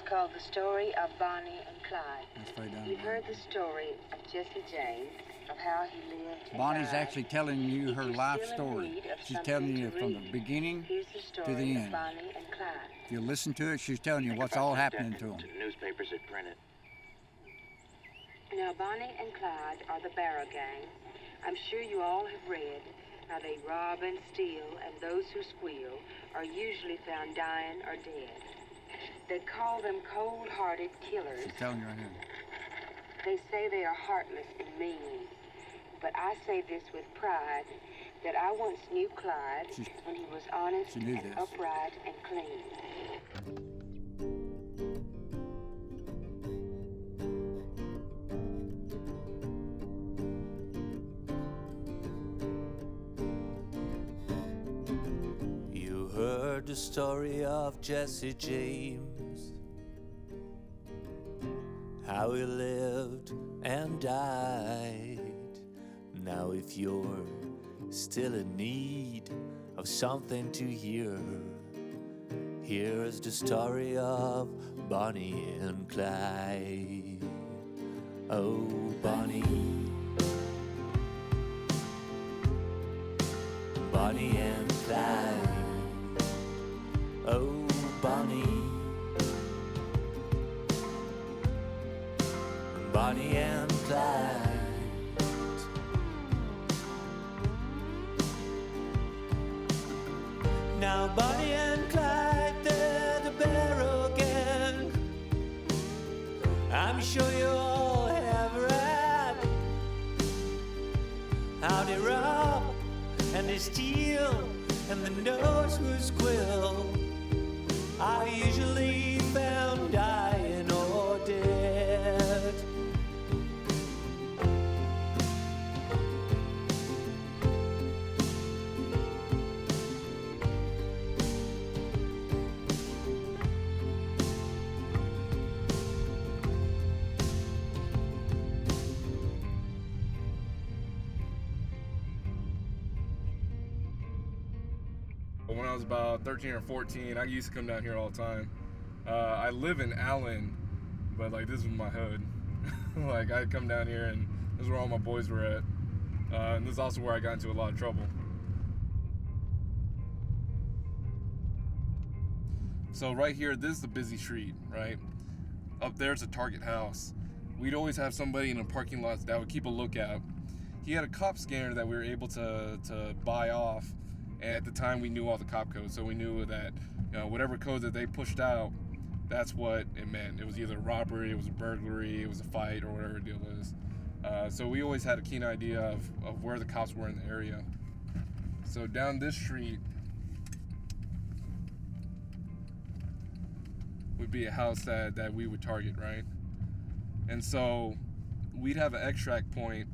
called The Story of Bonnie and Clyde. That's right down You've there. heard the story of Jesse James, of how he lived and Bonnie's died. actually telling you If her you're life still in story. need of She's something telling you to from the read, beginning here's the to story the of end. Bonnie and Clyde. If you listen to it, she's telling you Think what's about all the happening death to them. the newspapers that print it. Now, Bonnie and Clyde are the Barrow Gang. I'm sure you all have read how they rob and steal, and those who squeal are usually found dying or dead. They call them cold-hearted killers. She's telling you right here. They say they are heartless and mean. But I say this with pride, that I once knew Clyde, and he was honest She knew and this. upright and clean. You heard the story of Jesse James, how he lived and died. Now if you're still in need of something to hear, here's the story of Bonnie and Clyde. Oh, Bonnie, Bonnie and Clyde. Oh, Bonnie, Bonnie and Clyde. Now Bonnie and Clyde, they're the Barrow Gang. I'm sure you all have read how they rob and they steal, and the nose who squill are usually found dying or dead. When I was about 13 or 14, I used to come down here all the time. I live in Allen, but like this was my hood. Like I'd come down here and this is where all my boys were at. And this is also where I got into a lot of trouble. So right here, this is the busy street, right? Up there's a Target house. We'd always have somebody in the parking lots that would keep a lookout. He had a cop scanner that we were able to buy off. And at the time, we knew all the cop codes, so we knew that whatever code that they pushed out, that's what it meant. It was either a robbery, it was a burglary, it was a fight, or whatever the deal is. So we always had a keen idea of where the cops were in the area. So down this street would be a house that we would target, right? And so we'd have an extract point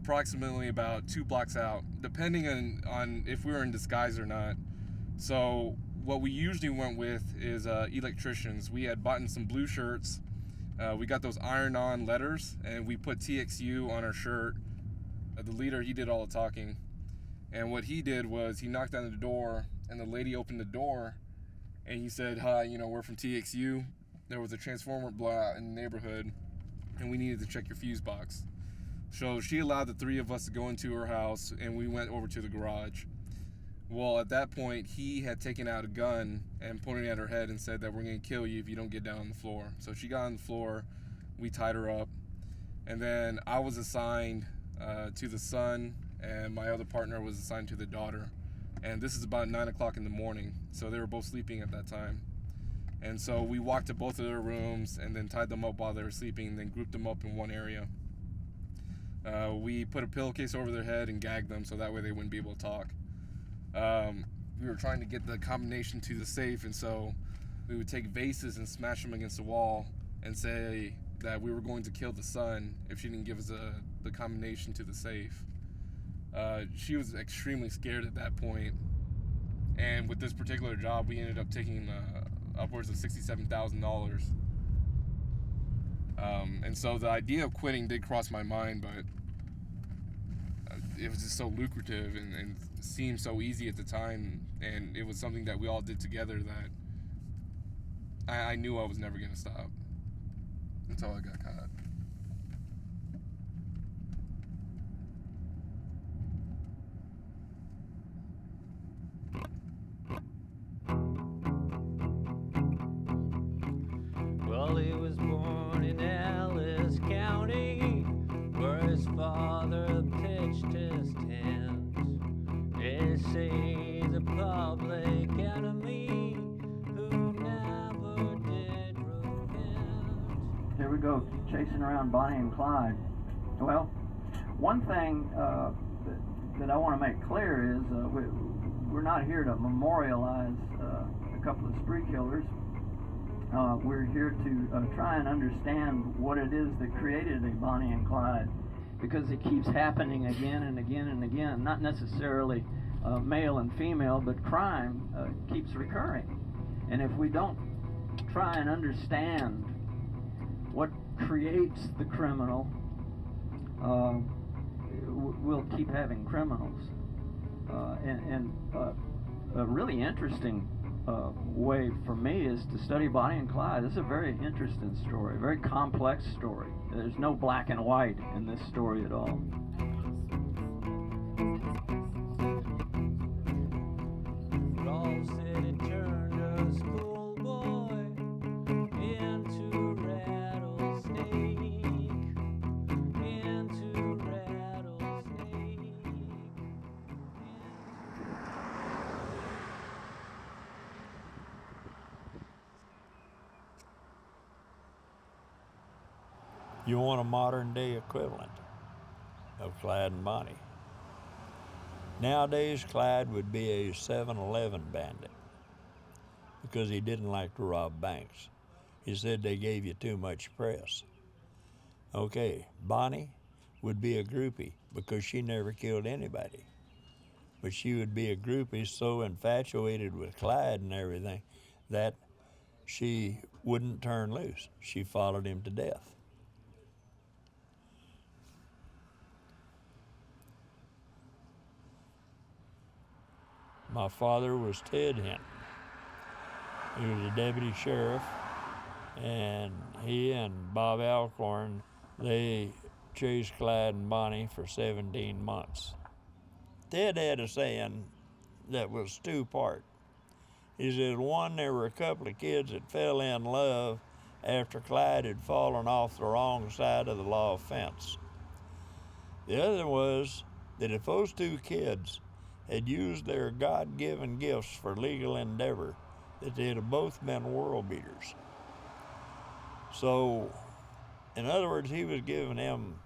approximately about 2 blocks out, depending on if we were in disguise or not. So what we usually went with is electricians. We had bought in some blue shirts. We got those iron-on letters, and we put TXU on our shirt. The leader, he did all the talking. And what he did was he knocked on the door, and the lady opened the door, and he said, "Hi, we're from TXU. There was a transformer blowout in the neighborhood, and we needed to check your fuse box." So she allowed the 3 of us to go into her house, and we went over to the garage. Well, at that point, he had taken out a gun and pointed it at her head and said that we're going to kill you if you don't get down on the floor. So she got on the floor, we tied her up, and then I was assigned to the son, and my other partner was assigned to the daughter. And this is about 9 o'clock in the morning, so they were both sleeping at that time. And so we walked to both of their rooms and then tied them up while they were sleeping, and then grouped them up in one area. We put a pillowcase over their head and gagged them so that way they wouldn't be able to talk. We were trying to get the combination to the safe, and so we would take vases and smash them against the wall and say that we were going to kill the son if she didn't give us the combination to the safe. She was extremely scared at that point, and with this particular job, we ended up taking upwards of $67,000. And so the idea of quitting did cross my mind, but it was just so lucrative and seemed so easy at the time, and it was something that we all did together that I knew I was never going to stop until I got caught. Well, he was born in Ellis County, where his father pitched his tent. They say he's a public enemy who never did repent. Here we go, chasing around Bonnie and Clyde. Well, one thing that I want to make clear is we're not here to memorialize a couple of spree killers. We're here to try and understand what it is that created a Bonnie and Clyde, because it keeps happening again and again and again. Not necessarily male and female, but crime keeps recurring. And if we don't try and understand what creates the criminal, we'll keep having criminals. And a really interesting way for me is to study Bonnie and Clyde. This is a very interesting story, a very complex story. There's no black and white in this story at all. Rolf said he turned a schoolboy into rattlesnake, into rattlesnake. You want a modern day equivalent of Clyde and Bonnie. Nowadays, Clyde would be a 7-Eleven bandit because he didn't like to rob banks. He said they gave you too much press. Okay, Bonnie would be a groupie because she never killed anybody. But she would be a groupie so infatuated with Clyde and everything that she wouldn't turn loose. She followed him to death. My father was Ted Hinton. He was a deputy sheriff, and he and Bob Alcorn, they chased Clyde and Bonnie for 17 months. Ted had a saying that was two-part. He said, one, there were a couple of kids that fell in love after Clyde had fallen off the wrong side of the law fence. The other was that if those two kids had used their God-given gifts for legal endeavor, that they'd have both been world beaters. So, in other words, he was giving them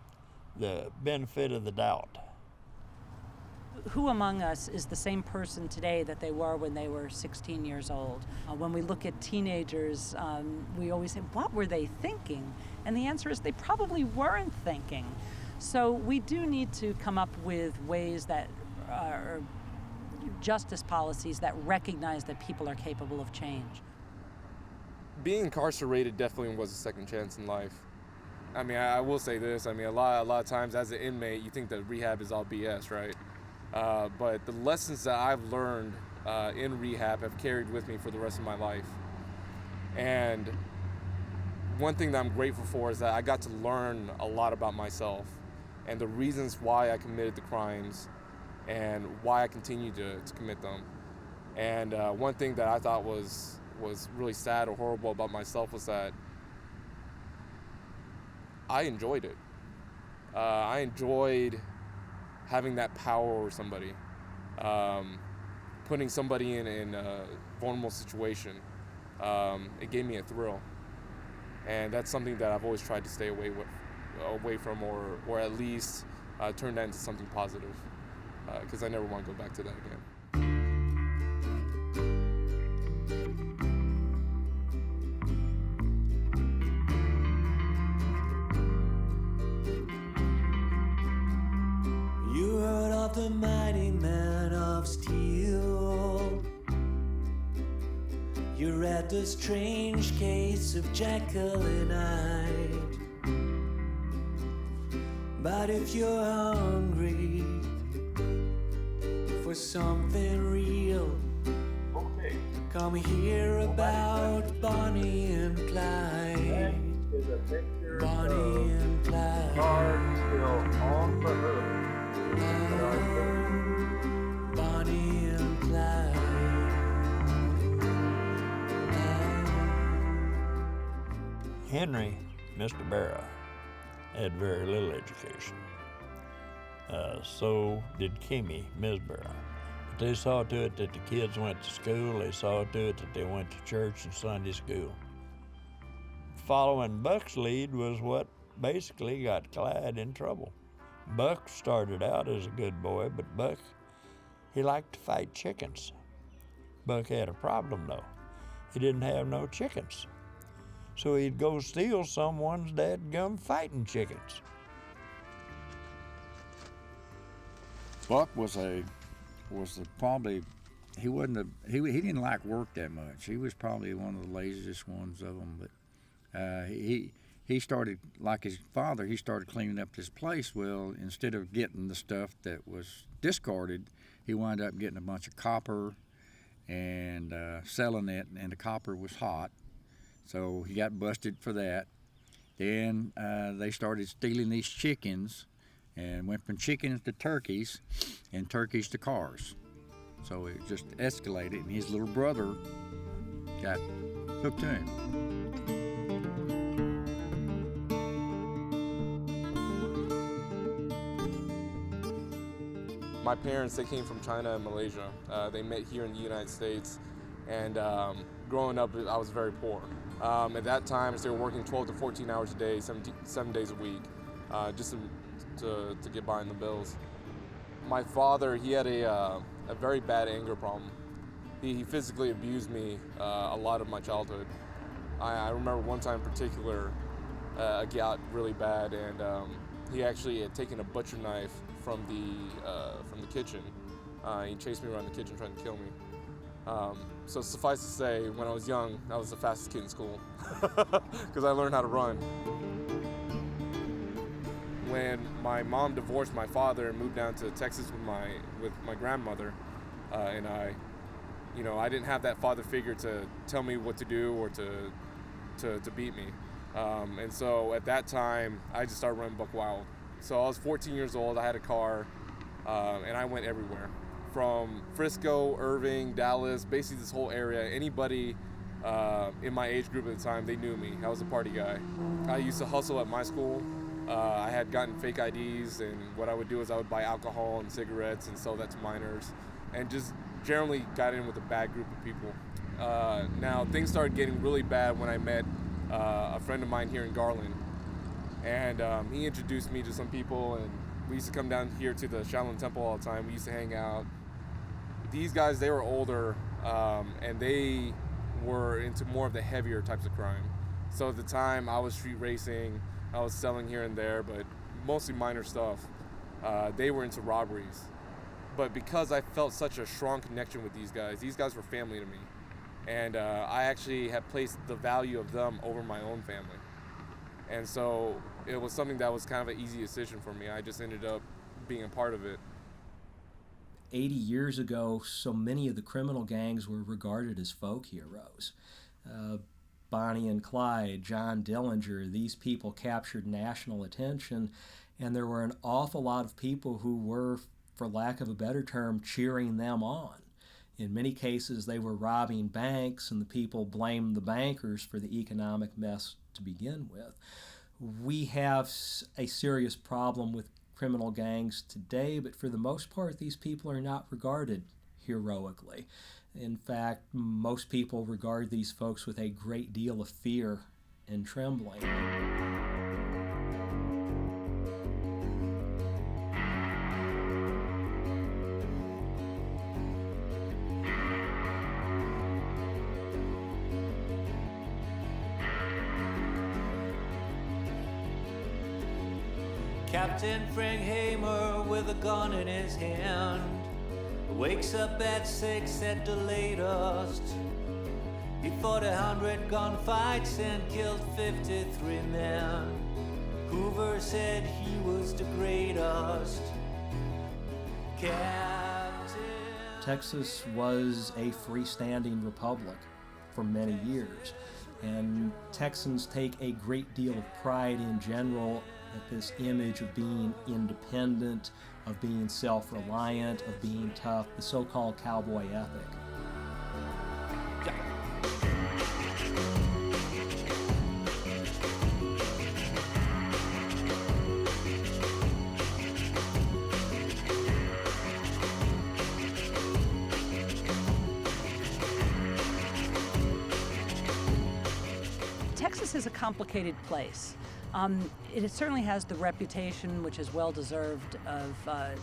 the benefit of the doubt. Who among us is the same person today that they were when they were 16 years old? When we look at teenagers, we always say, what were they thinking? And the answer is they probably weren't thinking. So we do need to come up with ways that are justice policies that recognize that people are capable of change. Being incarcerated definitely was a second chance in life. I mean, I will say this. I mean, a lot of times as an inmate, you think that rehab is all BS, right? But the lessons that I've learned in rehab have carried with me for the rest of my life. And one thing that I'm grateful for is that I got to learn a lot about myself and the reasons why I committed the crimes and why I continue to commit them. And one thing that I thought was really sad or horrible about myself was that I enjoyed it. I enjoyed having that power over somebody, putting somebody in a vulnerable situation. It gave me a thrill, and that's something that I've always tried to stay away from, or at least turn that into something positive, because I never want to go back to that again. You heard of the mighty man of steel. You read the strange case of Jekyll and Hyde. But if you're hungry for something real, come hear about Bonnie Clyde. Is a picture Bonnie and Clyde. cars still on the hook. Bonnie and Clyde. Henry, Mr. Barra, had very little education. So did Kimmy, Ms. Barra. But they saw to it that the kids went to school. They saw to it that they went to church and Sunday school. Following Buck's lead was what basically got Clyde in trouble. Buck started out as a good boy, but Buck, he liked to fight chickens. Buck had a problem though. He didn't have no chickens. So he'd go steal someone's dadgum fighting chickens. Buck he didn't like work that much. He was probably one of the laziest ones of them. But he started, like his father, he started cleaning up his place. Well, instead of getting the stuff that was discarded, he wound up getting a bunch of copper and selling it, and the copper was hot. So he got busted for that. Then they started stealing these chickens and went from chickens to turkeys and turkeys to cars. So it just escalated, and his little brother got hooked to him. My parents, they came from China and Malaysia. They met here in the United States, and growing up, I was very poor. At that time, they were working 12 to 14 hours a day, 7 days a week, just to get by on the bills. My father, he had a very bad anger problem. He physically abused me a lot of my childhood. I remember one time in particular, it got really bad, and he actually had taken a butcher knife from the kitchen. He chased me around the kitchen trying to kill me. So suffice to say, when I was young, I was the fastest kid in school because I learned how to run. When my mom divorced my father and moved down to Texas with my grandmother and I didn't have that father figure to tell me what to do or to beat me. And so at that time, I just started running buck wild. So I was 14 years old, I had a car, and I went everywhere. From Frisco, Irving, Dallas, basically this whole area. Anybody in my age group at the time, they knew me. I was a party guy. I used to hustle at my school. I had gotten fake IDs, and what I would do is I would buy alcohol and cigarettes and sell that to minors, and just generally got in with a bad group of people. Now, things started getting really bad when I met a friend of mine here in Garland, and he introduced me to some people, and we used to come down here to the Shaolin Temple all the time. We used to hang out. These guys, they were older, and they were into more of the heavier types of crime. So at the time, I was street racing, I was selling here and there, but mostly minor stuff. They were into robberies. But because I felt such a strong connection with these guys were family to me. And I actually had placed the value of them over my own family. And so it was something that was kind of an easy decision for me. I just ended up being a part of it. 80 years ago, so many of the criminal gangs were regarded as folk heroes. Bonnie and Clyde, John Dillinger, these people captured national attention, and there were an awful lot of people who were, for lack of a better term, cheering them on. In many cases, they were robbing banks, and the people blamed the bankers for the economic mess to begin with. We have a serious problem with criminal gangs today, but for the most part, these people are not regarded heroically. In fact, most people regard these folks with a great deal of fear and trembling. Captain Frank Hamer with a gun in his hand wakes up at 6 at the latest. He fought 100 gunfights and killed 53 men. Hoover said he was the greatest. Captain. Texas was a freestanding republic for many years. And Texans take a great deal of pride in general at this image of being independent, of being self-reliant, of being tough, the so-called cowboy ethic. Texas is a complicated place. It certainly has the reputation, which is well-deserved, of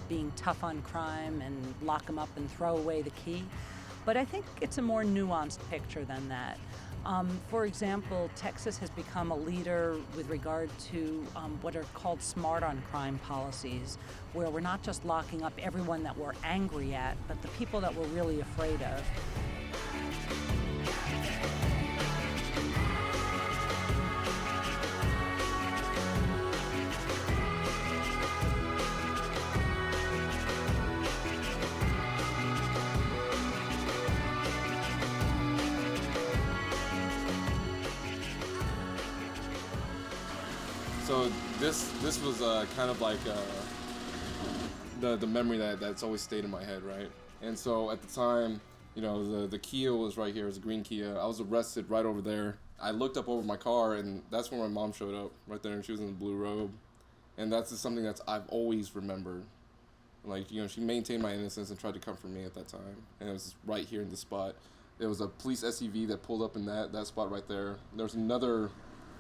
being tough on crime and lock them up and throw away the key. But I think it's a more nuanced picture than that. For example, Texas has become a leader with regard to what are called smart on crime policies, where we're not just locking up everyone that we're angry at, but the people that we're really afraid of. So this was kind of like the memory that's always stayed in my head, right? And so at the time, you know, the Kia was right here. It was a green Kia. I was arrested right over there. I looked up over my car, and that's when my mom showed up right there, and she was in the blue robe. And that's just something that I've always remembered. Like, you know, she maintained my innocence and tried to comfort me at that time. And it was right here in the spot. There was a police SUV that pulled up in that spot right there. There was another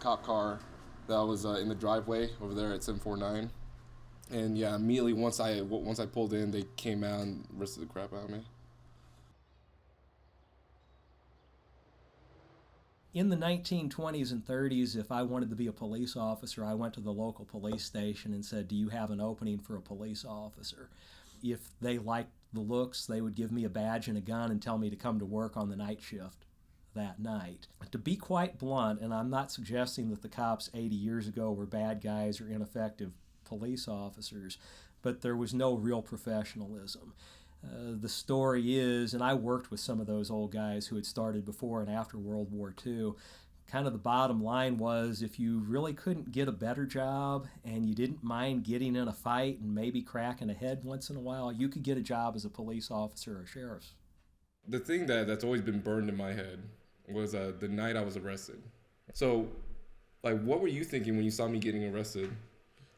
cop car that was in the driveway over there at 749. And yeah, immediately once I pulled in, they came out and arrested the crap out of me. In the 1920s and 30s, if I wanted to be a police officer, I went to the local police station and said, "Do you have an opening for a police officer?" If they liked the looks, they would give me a badge and a gun and tell me to come to work on the night shift that night. To be quite blunt, and I'm not suggesting that the cops 80 years ago were bad guys or ineffective police officers, but there was no real professionalism. The story is, and I worked with some of those old guys who had started before and after World War II, kind of the bottom line was if you really couldn't get a better job and you didn't mind getting in a fight and maybe cracking a head once in a while, you could get a job as a police officer or sheriff. The thing that's always been burned in my head was the night I was arrested. So, like, what were you thinking when you saw me getting arrested?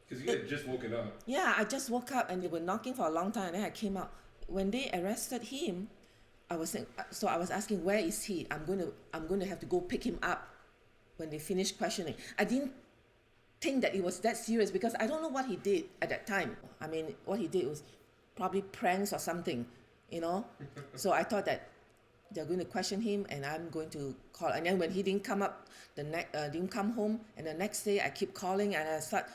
Because you had just woken up. Yeah, I just woke up and they were knocking for a long time, and then I came out. When they arrested him, I was asking, where is he? I'm going to have to go pick him up when they finished questioning. I didn't think that it was that serious because I don't know what he did at that time. I mean, what he did was probably pranks or something, you know? So I thought that they're going to question him and I'm going to call. And then when he didn't come up, didn't come home, and the next day I keep calling and I start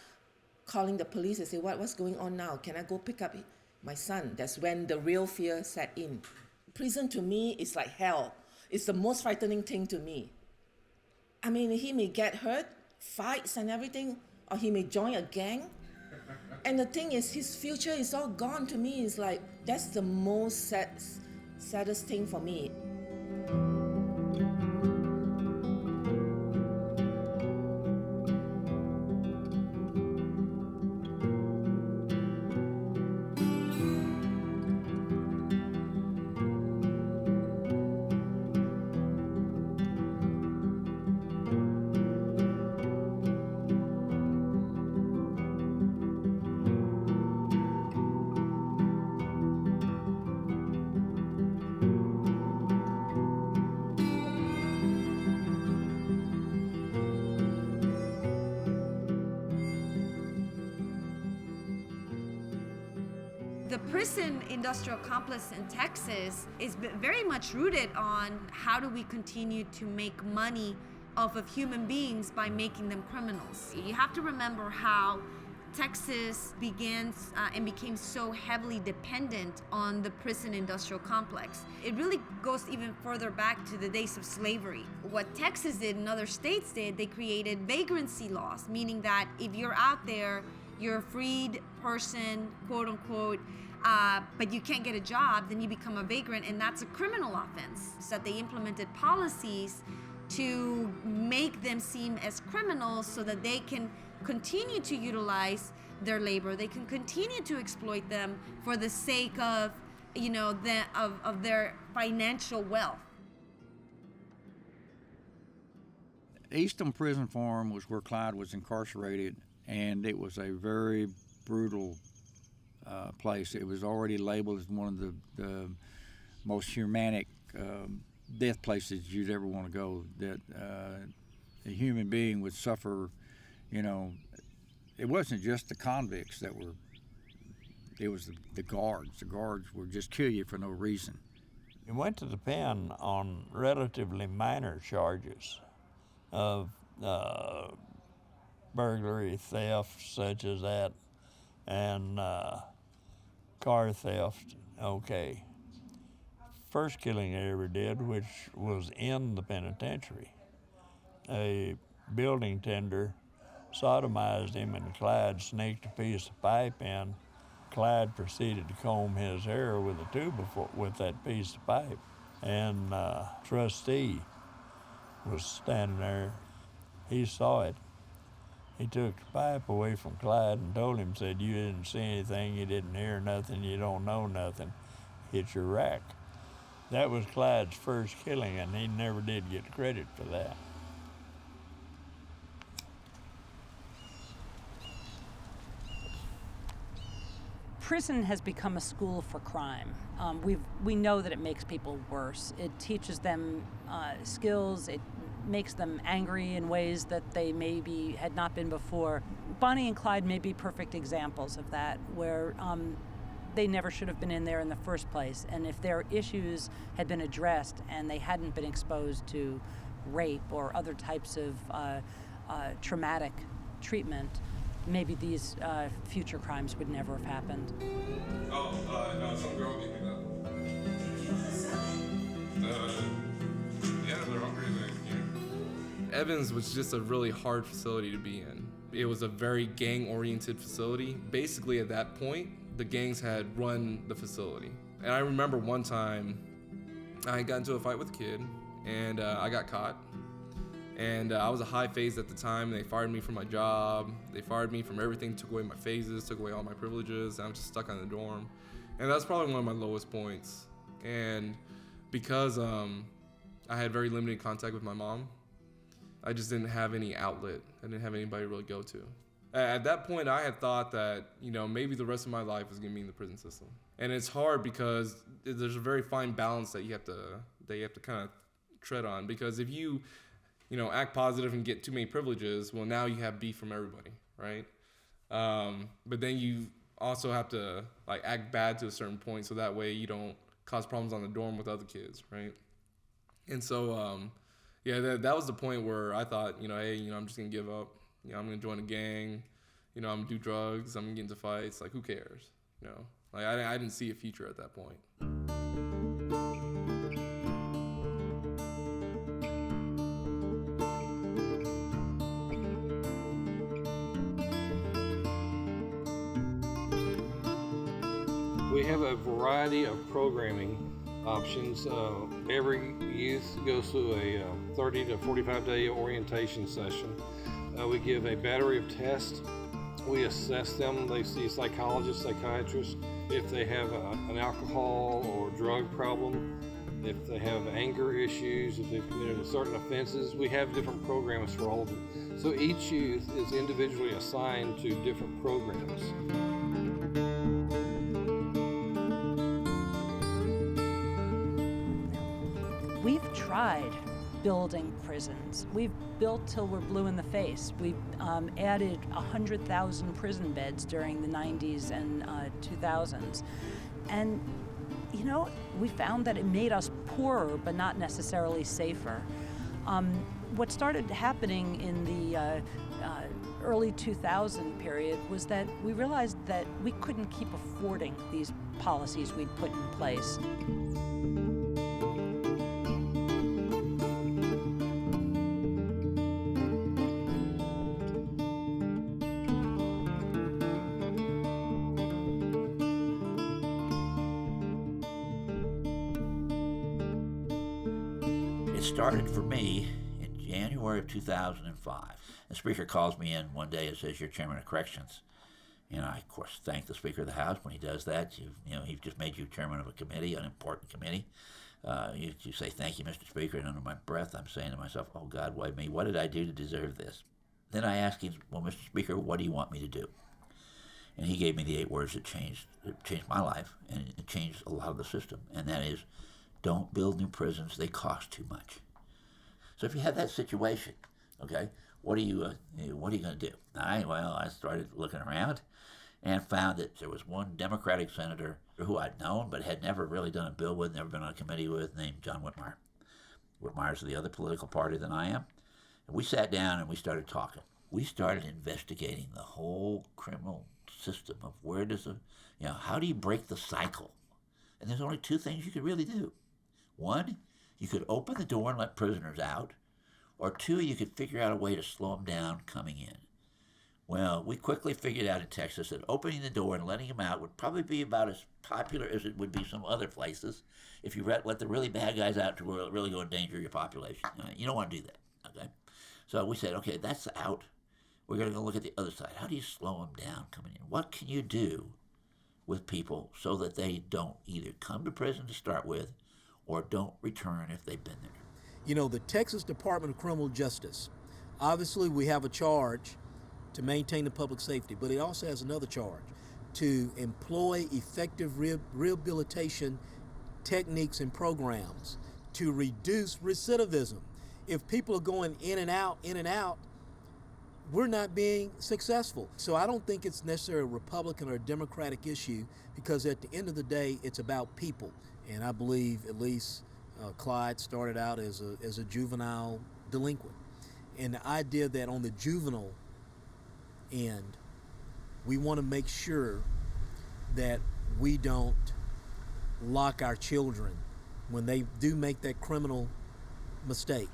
calling the police and say, what's going on now? Can I go pick up my son? That's when the real fear set in. Prison to me is like hell. It's the most frightening thing to me. I mean, he may get hurt, fights and everything, or he may join a gang. And the thing is, his future is all gone to me. It's like, that's the most saddest thing for me. The prison industrial complex in Texas is very much rooted on how do we continue to make money off of human beings by making them criminals. You have to remember how Texas began and became so heavily dependent on the prison industrial complex. It really goes even further back to the days of slavery. What Texas did and other states did, they created vagrancy laws, meaning that if you're out there, you're a freed person, quote unquote, but you can't get a job, then you become a vagrant, and that's a criminal offense. So that they implemented policies to make them seem as criminals so that they can continue to utilize their labor. They can continue to exploit them for the sake of, of their financial wealth. Eastham Prison Farm was where Clyde was incarcerated, and it was a very brutal place. It was already labeled as one of the most humanic death places you'd ever want to go, that a human being would suffer. It wasn't just the convicts that were, it was the guards. The guards would just kill you for no reason. He went to the pen on relatively minor charges of burglary, theft, such as that, and car theft. Okay. First killing I ever did, which was in the penitentiary, a building tender sodomized him, and Clyde snaked a piece of pipe in. Clyde proceeded to comb his hair with a tube with that piece of pipe, and trustee was standing there. He saw it. He took the pipe away from Clyde and told him, said, "You didn't see anything, you didn't hear nothing, you don't know nothing. Hit your rack." That was Clyde's first killing, and he never did get credit for that. Prison has become a school for crime. We know that it makes people worse. It teaches them skills. It makes them angry in ways that they maybe had not been before. Bonnie and Clyde may be perfect examples of that, where they never should have been in there in the first place. And if their issues had been addressed and they hadn't been exposed to rape or other types of traumatic treatment, maybe these future crimes would never have happened. No, some girl gave me that. Yeah, they're hungry. Evans was just a really hard facility to be in. It was a very gang-oriented facility. Basically, at that point, the gangs had run the facility. And I remember one time, I got into a fight with a kid, and I got caught. And I was a high phase at the time. They fired me from my job. They fired me from everything, took away my phases, took away all my privileges. I'm just stuck on the dorm. And that's probably one of my lowest points. And because I had very limited contact with my mom, I just didn't have any outlet. I didn't have anybody to really go to. At that point, I had thought that, maybe the rest of my life was gonna be in the prison system. And it's hard because there's a very fine balance that you have to kind of tread on. Because if you act positive and get too many privileges, well, now you have beef from everybody, right? But then you also have to act bad to a certain point, so that way you don't cause problems on the dorm with other kids, right? And so, that was the point where I thought, hey, I'm just gonna give up. I'm gonna join a gang. I'm gonna do drugs. I'm gonna get into fights. Who cares? I didn't see a future at that point. We have a variety of programming options. Every youth goes through a 30 to 45 day orientation session. We give a battery of tests. We assess them. They see psychologists, psychiatrists. If they have an alcohol or drug problem, if they have anger issues, if they've committed certain offenses, we have different programs for all of them. So each youth is individually assigned to different programs. We've tried building prisons. We've built till we're blue in the face. We've added 100,000 prison beds during the 90s and 2000s. And, we found that it made us poorer, but not necessarily safer. What started happening in the early 2000 period was that we realized that we couldn't keep affording these policies we'd put in place. It started for me January of 2005. The Speaker calls me in one day and says, "You're Chairman of Corrections." And I, of course, thank the Speaker of the House when he does that. He's just made you chairman of a committee, an important committee. You say, "Thank you, Mr. Speaker," and under my breath I'm saying to myself, "Oh God, why me? What did I do to deserve this?" Then I asked him, "Well, Mr. Speaker, what do you want me to do?" And he gave me the 8 words that changed my life, and it changed a lot of the system. And that is, don't build new prisons, they cost too much. So if you have that situation, okay, what are you going to do? I started looking around and found that there was one Democratic senator who I'd known but had never really done a bill with, never been on a committee with, named John Whitmire. Whitmire's the other political party than I am. And we sat down and we started talking. We started investigating the whole criminal system of how do you break the cycle? And there's only 2 things you could really do. 1, you could open the door and let prisoners out, or 2, you could figure out a way to slow them down coming in. Well, we quickly figured out in Texas that opening the door and letting them out would probably be about as popular as it would be some other places if you let the really bad guys out to really go endanger your population. You don't want to do that, okay? So we said, okay, that's out. We're going to go look at the other side. How do you slow them down coming in? What can you do with people so that they don't either come to prison to start with or don't return if they've been there? The Texas Department of Criminal Justice, obviously we have a charge to maintain the public safety, but it also has another charge, to employ effective rehabilitation techniques and programs to reduce recidivism. If people are going in and out, we're not being successful. So I don't think it's necessarily a Republican or a Democratic issue, because at the end of the day, it's about people. And I believe at least Clyde started out as a juvenile delinquent. And the idea that on the juvenile end, we want to make sure that we don't lock our children when they do make that criminal mistake.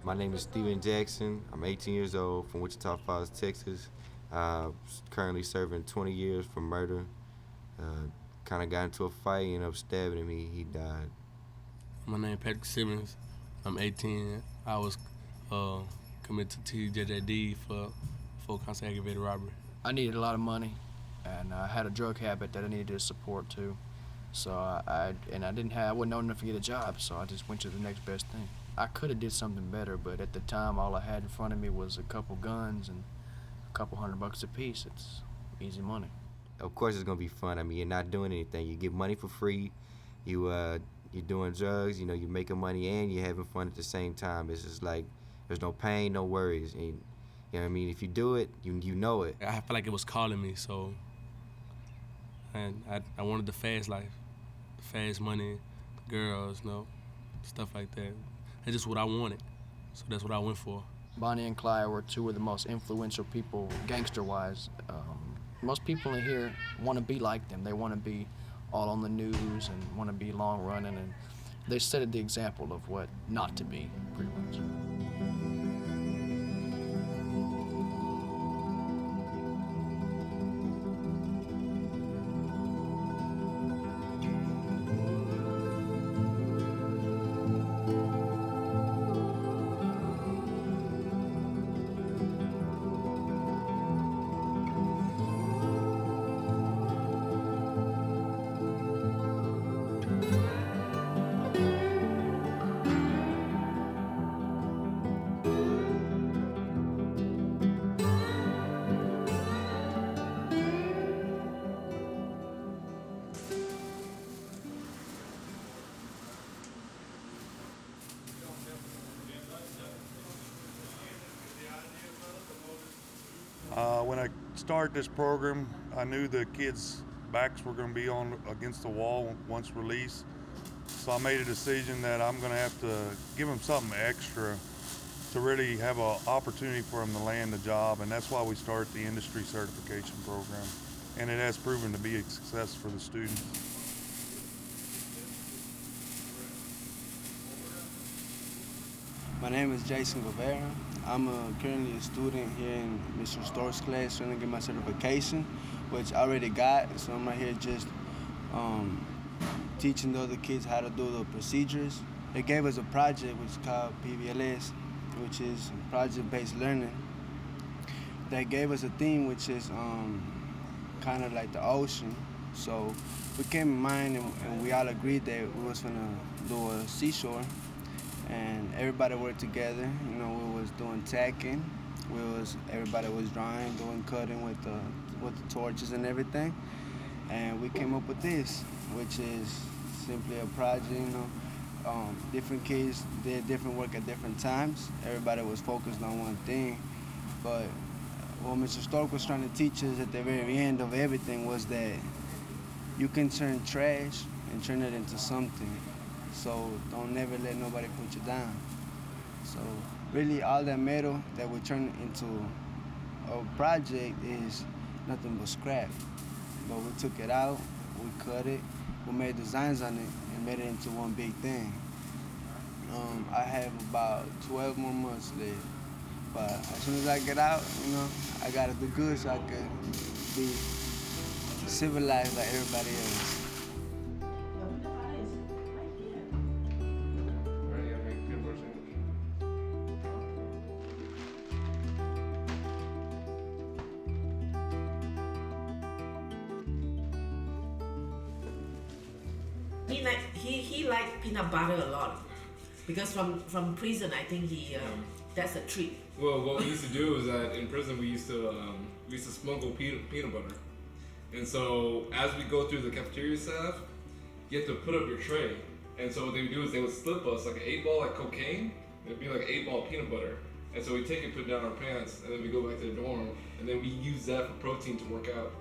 My name is Steven Jackson. I'm 18 years old from Wichita Falls, Texas. Currently serving 20 years for murder. Kind of got into a fight, ended up stabbing him. He died. My name is Patrick Simmons. I'm 18. I was committed to TJJD for concept aggravated robbery. I needed a lot of money, and I had a drug habit that I needed to support too. So I wasn't old enough to get a job, so I just went to the next best thing. I could have did something better, but at the time, all I had in front of me was a couple guns and a couple $100 a piece. It's easy money. Of course, it's gonna be fun. I mean, you're not doing anything. You get money for free. You're doing drugs. You're making money and you're having fun at the same time. It's just like there's no pain, no worries. And you know what I mean? If you do it, you know it. I feel like it was calling me, so and I wanted the fast life, the fast money, girls, stuff like that. That's just what I wanted, so that's what I went for. Bonnie and Clyde were 2 of the most influential people, gangster-wise. Most people in here want to be like them. They want to be all on the news and want to be long-running, and they set the example of what not to be, pretty much. When I started this program, I knew the kids' backs were going to be on against the wall once released. So I made a decision that I'm going to have to give them something extra to really have an opportunity for them to land a job, and that's why we started the industry certification program. And it has proven to be a success for the students. My name is Jason Rivera. I'm currently a student here in Mr. Stork's class trying to get my certification, which I already got. So I'm right here just teaching the other kids how to do the procedures. They gave us a project which is called PBLS, which is project-based learning. They gave us a theme which is kind of like the ocean. So we came in mind and we all agreed that we was gonna do a seashore, and everybody worked together. You know, we was doing tacking, everybody was drawing, doing cutting with the torches and everything, and we came up with this, which is simply a project. You know, different kids did different work at different times. Everybody was focused on one thing, but what Mr. Stork was trying to teach us at the very end of everything was that you can turn trash and turn it into something. So don't never let nobody put you down. So really all that metal that we turn into a project is nothing but scrap. But we took it out, we cut it, we made designs on it and made it into one big thing. I have about 12 more months left. But as soon as I get out, you know, I gotta do good so I could be civilized like everybody else. He liked peanut butter a lot because from prison I think that's a treat. Well, what we used to do is that in prison we used to smuggle peanut butter, and so as we go through the cafeteria staff, you have to put up your tray, and so what they would do is they would slip us like an 8-ball like cocaine. It'd be like an 8-ball peanut butter, and so we take it, put it down our pants, and then we go back to the dorm, and then we use that for protein to work out.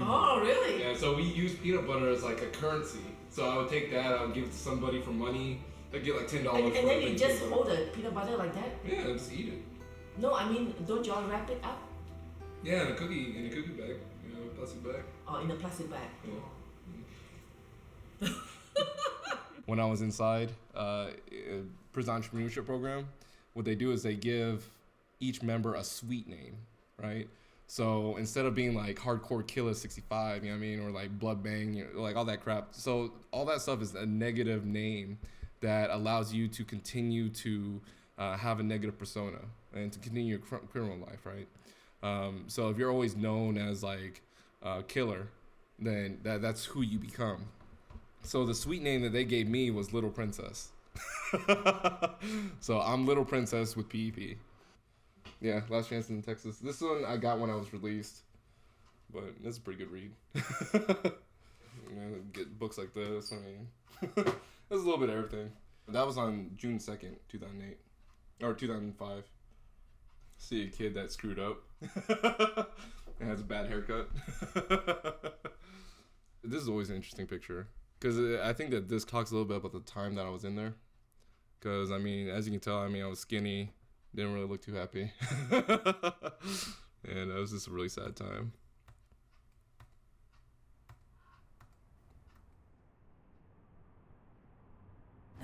Oh, really? Yeah, so we use peanut butter as like a currency. So I would take that, I would give it to somebody for money. I'd get like $10 for And then you just peanut hold the peanut butter like that? Yeah, just eat it. No, I mean, don't y'all wrap it up? Yeah, in a cookie bag, you know, plastic bag. Oh, in a plastic bag. Yeah. When I was inside prison entrepreneurship program, what they do is they give each member a sweet name, right? So instead of being like hardcore killer 65, you know what I mean, or like blood bang, you know, like all that crap. So all that stuff is a negative name that allows you to continue to have a negative persona and to continue your criminal life, right? So if you're always known as like a killer, then that's who you become. So the sweet name that they gave me was Little Princess. So I'm Little Princess with PEP. Yeah, Last Chance in Texas. This one I got when I was released, but it's a pretty good read. You know, get books like this. I mean, there's a little bit of everything. That was on June 2nd, 2008, or 2005. See a kid that screwed up and has a bad haircut. This is always an interesting picture because I think that this talks a little bit about the time that I was in there. Because, I mean, as you can tell, I mean, I was skinny. Didn't really look too happy. And it was just a really sad time.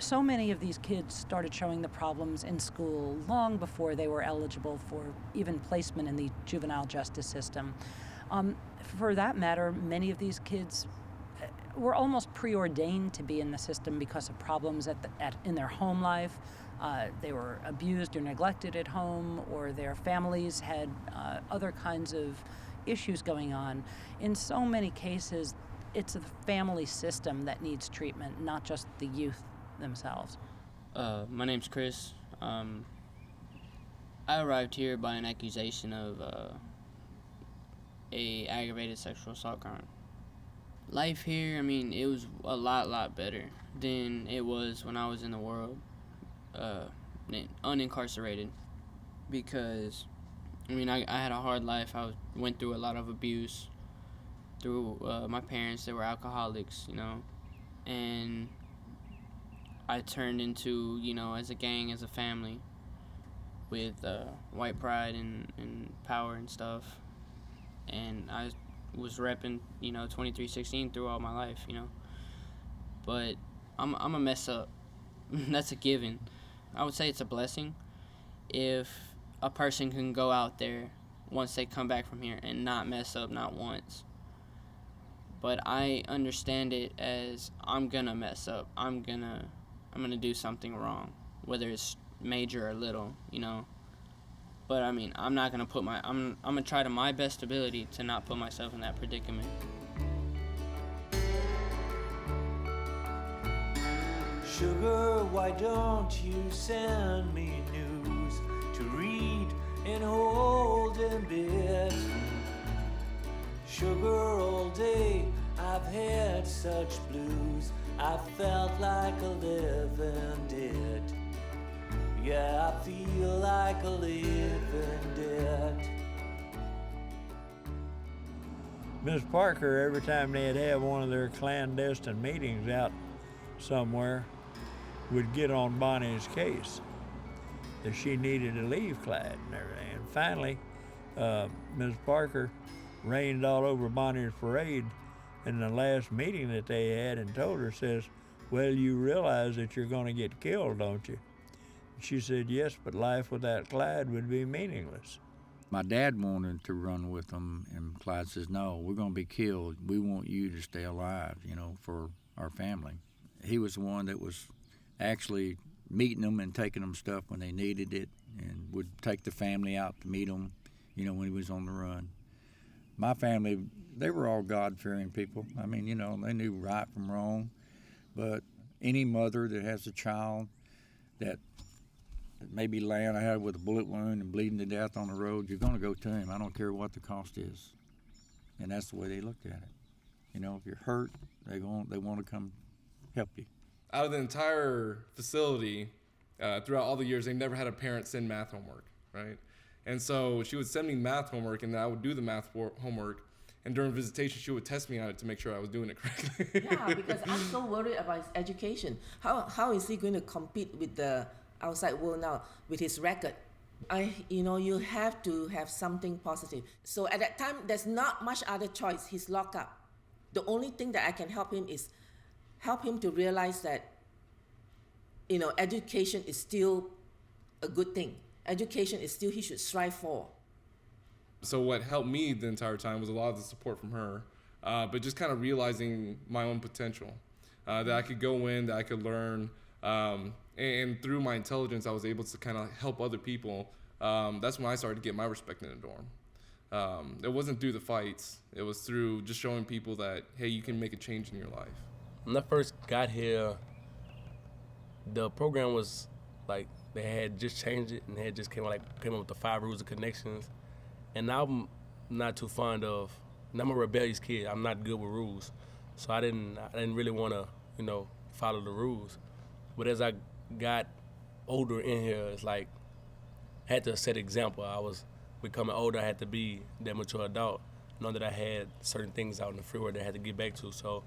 So many of these kids started showing the problems in school long before they were eligible for even placement in the juvenile justice system. For that matter, many of these kids were almost preordained to be in the system because of problems in their home life. They were abused or neglected at home, or their families had other kinds of issues going on. In so many cases, it's the family system that needs treatment, not just the youth themselves. My name's Chris. I arrived here by an accusation of a aggravated sexual assault crime. Life here, I mean, it was a lot better than it was when I was in the world. Unincarcerated, because I mean I had a hard life. I went through a lot of abuse through my parents. They were alcoholics, you know, and I turned into, you know, as a gang, as a family, with white pride and power and stuff, and I was repping, you know, 2316 through all my life, you know, but I'm a mess up. That's a given. I would say it's a blessing if a person can go out there once they come back from here and not mess up not once. But I understand it as I'm gonna mess up. I'm gonna do something wrong, whether it's major or little, you know. But I mean, I'm not gonna I'm gonna try to my best ability to not put myself in that predicament. Sugar, why don't you send me news to read and hold in bed? Sugar, all day I've had such blues, I felt like a living dead. Yeah, I feel like a living dead. Miss Parker, every time they'd have one of their clandestine meetings out somewhere, would get on Bonnie's case that she needed to leave Clyde and everything. And finally, Ms. Parker rained all over Bonnie's parade in the last meeting that they had and told her, says, well, you realize that you're going to get killed, don't you? She said, yes, but life without Clyde would be meaningless. My dad wanted to run with them, and Clyde says, no, we're going to be killed. We want you to stay alive, you know, for our family. He was the one that was actually meeting them and taking them stuff when they needed it, and would take the family out to meet them, you know, when he was on the run. My family, they were all God-fearing people. I mean, you know, they knew right from wrong. But any mother that has a child that maybe laying out with a bullet wound and bleeding to death on the road, you're going to go to him. I don't care what the cost is. And that's the way they looked at it. You know, if you're hurt, they want to come help you. Out of the entire facility, throughout all the years, they never had a parent send math homework, right? And so she would send me math homework, and then I would do the math homework. And during visitation, she would test me on it to make sure I was doing it correctly. Yeah, because I'm so worried about his education. How is he going to compete with the outside world now with his record? You have to have something positive. So at that time, there's not much other choice. He's locked up. The only thing that I can help him is help him to realize that, you know, education is still a good thing. Education is still he should strive for. So what helped me the entire time was a lot of the support from her, but just kind of realizing my own potential, that I could go in, that I could learn, and through my intelligence, I was able to kind of help other people. That's when I started to get my respect in the dorm. It wasn't through the fights. It was through just showing people that, hey, you can make a change in your life. When I first got here, the program was like, they had just changed it, and they had just came up with the 5 rules of connections. And I'm not too fond of, and I'm a rebellious kid. I'm not good with rules. So I didn't really want to, you know, follow the rules. But as I got older in here, it's like, I had to set example. I was becoming older. I had to be that mature adult, knowing that I had certain things out in the freeway that I had to get back to. So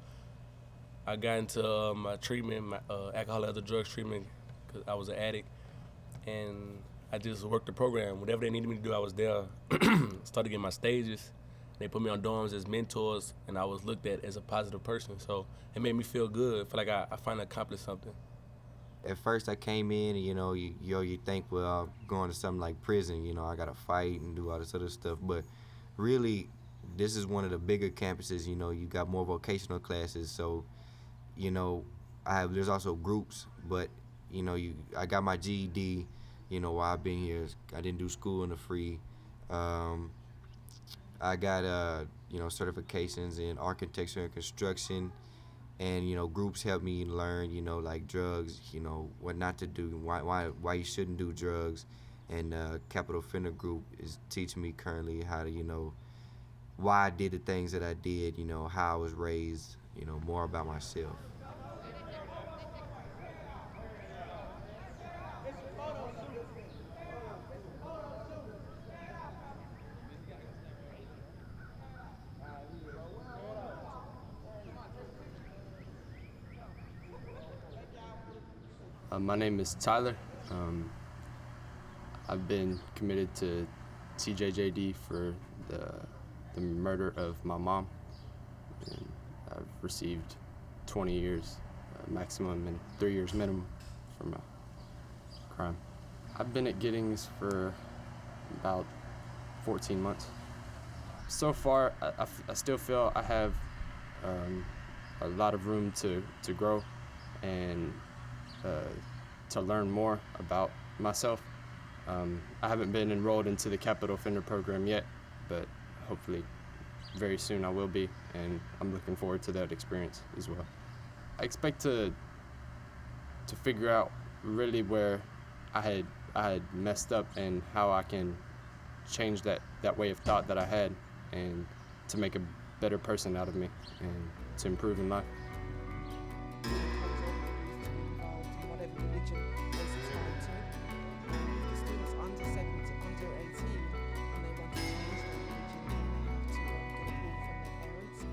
I got into my treatment, my alcohol and other drugs treatment, because I was an addict. And I just worked the program. Whatever they needed me to do, I was there. Started getting my stages. They put me on dorms as mentors, and I was looked at as a positive person. So it made me feel good. I feel like I finally accomplished something. At first I came in and, you think, well, I'm going to something like prison, I got to fight and do all this other stuff. But really, this is one of the bigger campuses, you got more vocational classes. So, there's also groups, but, I got my GED, while I've been here. I didn't do school in the free. I got, certifications in architecture and construction. And, groups help me learn, like drugs, what not to do, why you shouldn't do drugs. And Capital Offender Group is teaching me currently how to, why I did the things that I did, how I was raised, more about myself. My name is Tyler. I've been committed to CJJD for the murder of my mom. And I've received 20 years maximum and 3 years minimum for my crime. I've been at Giddings for about 14 months. So far, I still feel I have a lot of room to grow and to learn more about myself. I haven't been enrolled into the capital offender program yet, but hopefully very soon I will be, and I'm looking forward to that experience as well. I expect to figure out really where I had messed up and how I can change that way of thought that I had, and to make a better person out of me and to improve in life. Whatever religion they subscribe to. The students under 17, under 18, and they want to change their religion, they have to get approval from their parents.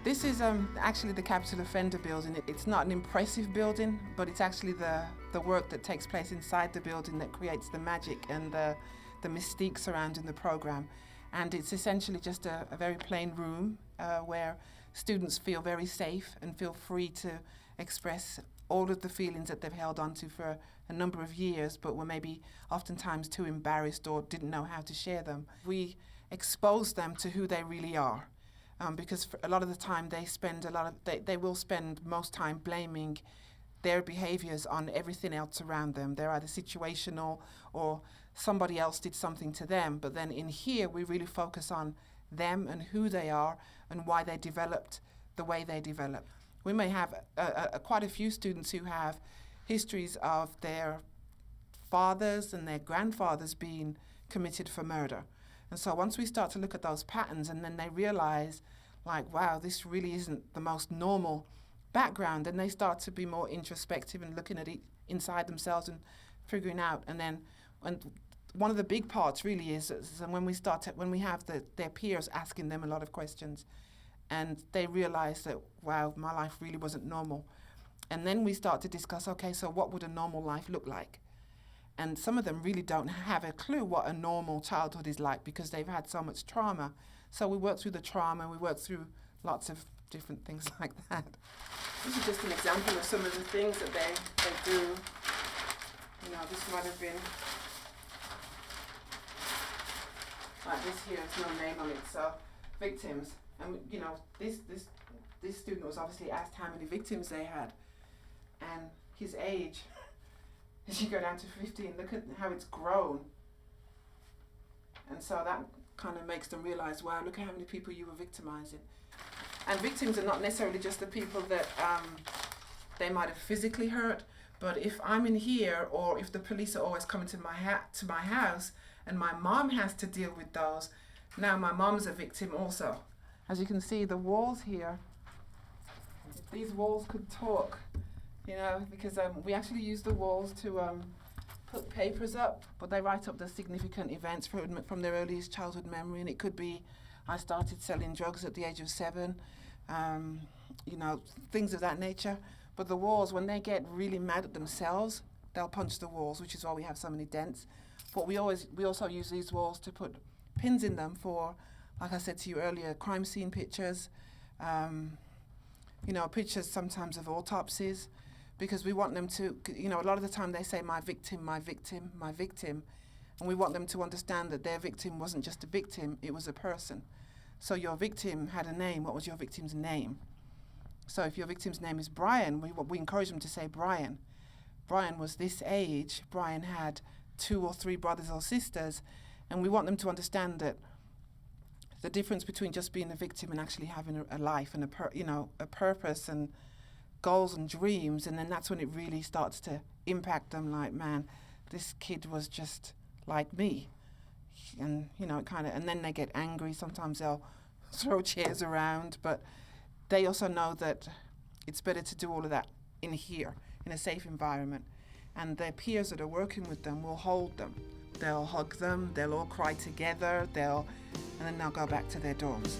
This is actually the Capital Offender Building. It's not an impressive building, but it's actually the work that takes place inside the building that creates the magic and the mystique surrounding the program. And it's essentially just a very plain room where students feel very safe and feel free to express all of the feelings that they've held onto for a number of years, but were maybe oftentimes too embarrassed or didn't know how to share them. We expose them to who they really are, because for a lot of the time they will spend most time blaming their behaviors on everything else around them. They're either situational or somebody else did something to them. But then in here, we really focus on them and who they are and why they developed the way they developed. We may have quite a few students who have histories of their fathers and their grandfathers being committed for murder. And so once we start to look at those patterns, and then they realize, like, wow, this really isn't the most normal background, and they start to be more introspective and looking at it inside themselves and figuring out. And one of the big parts really is when we have their peers asking them a lot of questions, and they realize that, wow, my life really wasn't normal. And then we start to discuss, okay, so what would a normal life look like? And some of them really don't have a clue what a normal childhood is like because they've had so much trauma. So we work through the trauma, we work through lots of different things like that. This is just an example of some of the things that they do. You know, this might have been, like this here, there's no name on it, so victims. And you know, this student was obviously asked how many victims they had, and his age, as you go down to 15, look at how it's grown. And so that kind of makes them realize, wow, look at how many people you were victimizing. And victims are not necessarily just the people that they might have physically hurt, but if I'm in here, or if the police are always coming to my house, and my mom has to deal with those, now my mom's a victim also. As you can see, the walls here, if these walls could talk, you know, because we actually use the walls to put papers up, but they write up the significant events from their earliest childhood memory, and it could be, I started selling drugs at the age of 7, you know, things of that nature. But the walls, when they get really mad at themselves, they'll punch the walls, which is why we have so many dents. But we also use these walls to put pins in them for, like I said to you earlier, crime scene pictures, you know, pictures sometimes of autopsies, because we want them to, you know, a lot of the time they say, my victim, my victim, my victim, and we want them to understand that their victim wasn't just a victim, it was a person. So your victim had a name. What was your victim's name? So if your victim's name is Brian, we encourage them to say Brian. Brian was this age. Brian had 2 or 3 brothers or sisters, and we want them to understand that the difference between just being a victim and actually having a life and a purpose and goals and dreams, and then that's when it really starts to impact them. Like, man, this kid was just like me, and you know, and then they get angry. Sometimes they'll throw chairs around, but they also know that it's better to do all of that in here, in a safe environment. And their peers that are working with them will hold them. They'll hug them, they'll all cry together, and then they'll go back to their dorms.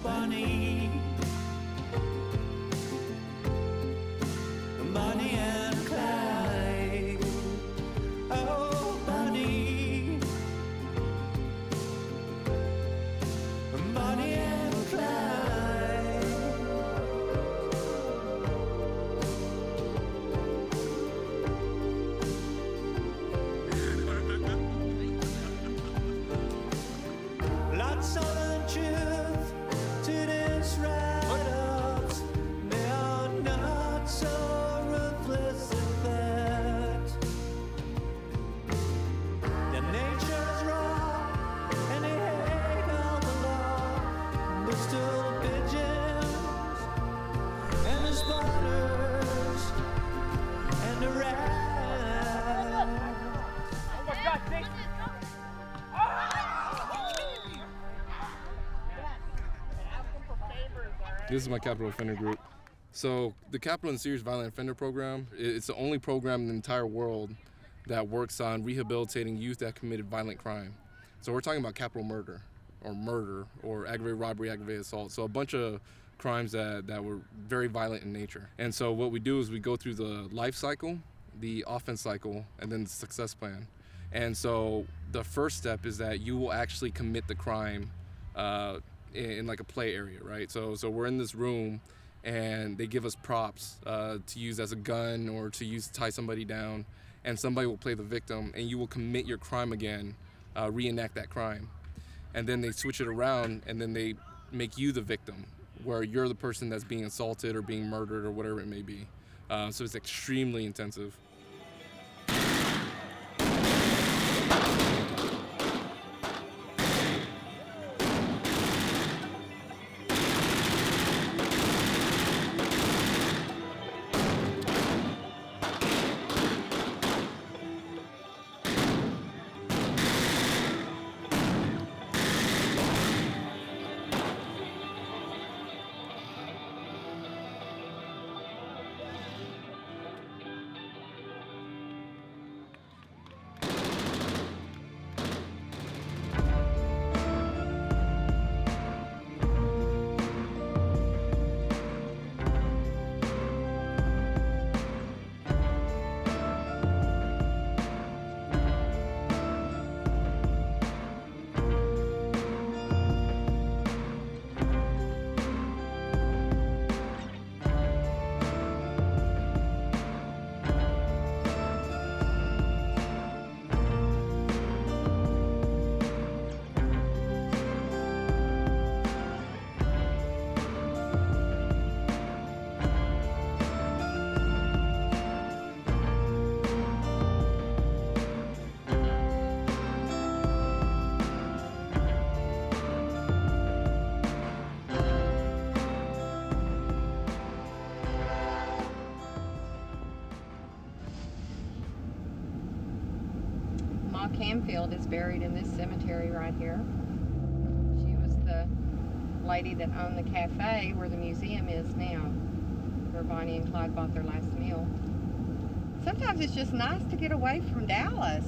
Bonnie and Clyde. Oh, Bonnie and Clyde. southern truth to this write-ups. They are not so ruthless at that. Their nature's raw and they hate all the law, but still the pigeons and the spiders and the rats. Oh my God, thank you. This is my capital offender group. So the Capital and Serious Violent Offender Program, it's the only program in the entire world that works on rehabilitating youth that committed violent crime. So we're talking about capital murder or aggravated robbery, aggravated assault. So a bunch of crimes that were very violent in nature. And so what we do is we go through the life cycle, the offense cycle, and then the success plan. And so the first step is that you will actually commit the crime in like a play area, right? So we're in this room and they give us props to use as a gun or to use to tie somebody down, and somebody will play the victim and you will commit your crime again, reenact that crime. And then they switch it around and then they make you the victim, where you're the person that's being assaulted or being murdered or whatever it may be. So it's extremely intensive. Camfield is buried in this cemetery right here. She was the lady that owned the cafe where the museum is now, where Bonnie and Clyde bought their last meal. Sometimes it's just nice to get away from Dallas.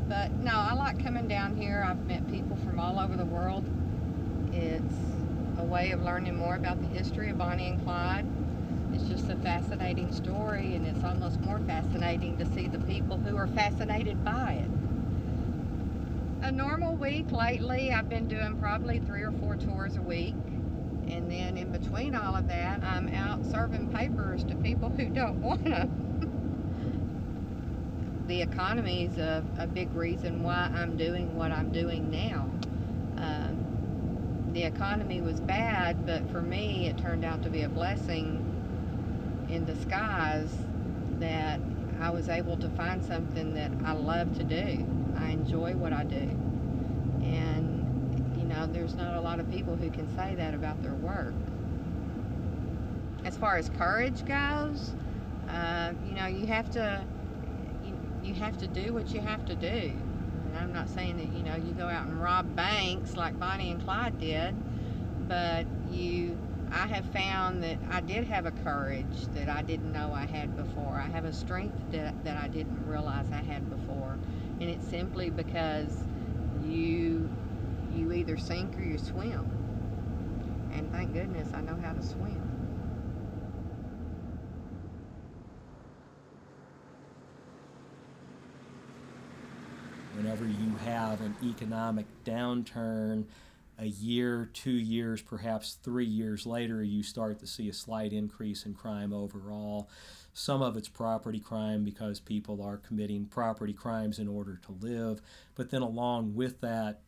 But no, I like coming down here. I've met people from all over the world. It's a way of learning more about the history of Bonnie and Clyde. It's just a fascinating story, and it's almost more fascinating to see the people who are fascinated by it. A normal week lately, I've been doing probably 3 or 4 tours a week. And then in between all of that, I'm out serving papers to people who don't want them. The economy is a big reason why I'm doing what I'm doing now. The economy was bad, but for me, it turned out to be a blessing in disguise that I was able to find something that I love to do. I enjoy what I do. And, you know, there's not a lot of people who can say that about their work. As far as courage goes, you know, you have to do what you have to do. And I'm not saying that, you know, you go out and rob banks like Bonnie and Clyde did, but I have found that I did have a courage that I didn't know I had before. I have a strength that I didn't realize I had before. And it's simply because you either sink or you swim. And thank goodness I know how to swim. Whenever you have an economic downturn, a year, 2 years, perhaps 3 years later, you start to see a slight increase in crime overall. Some of it's property crime because people are committing property crimes in order to live. But then along with that,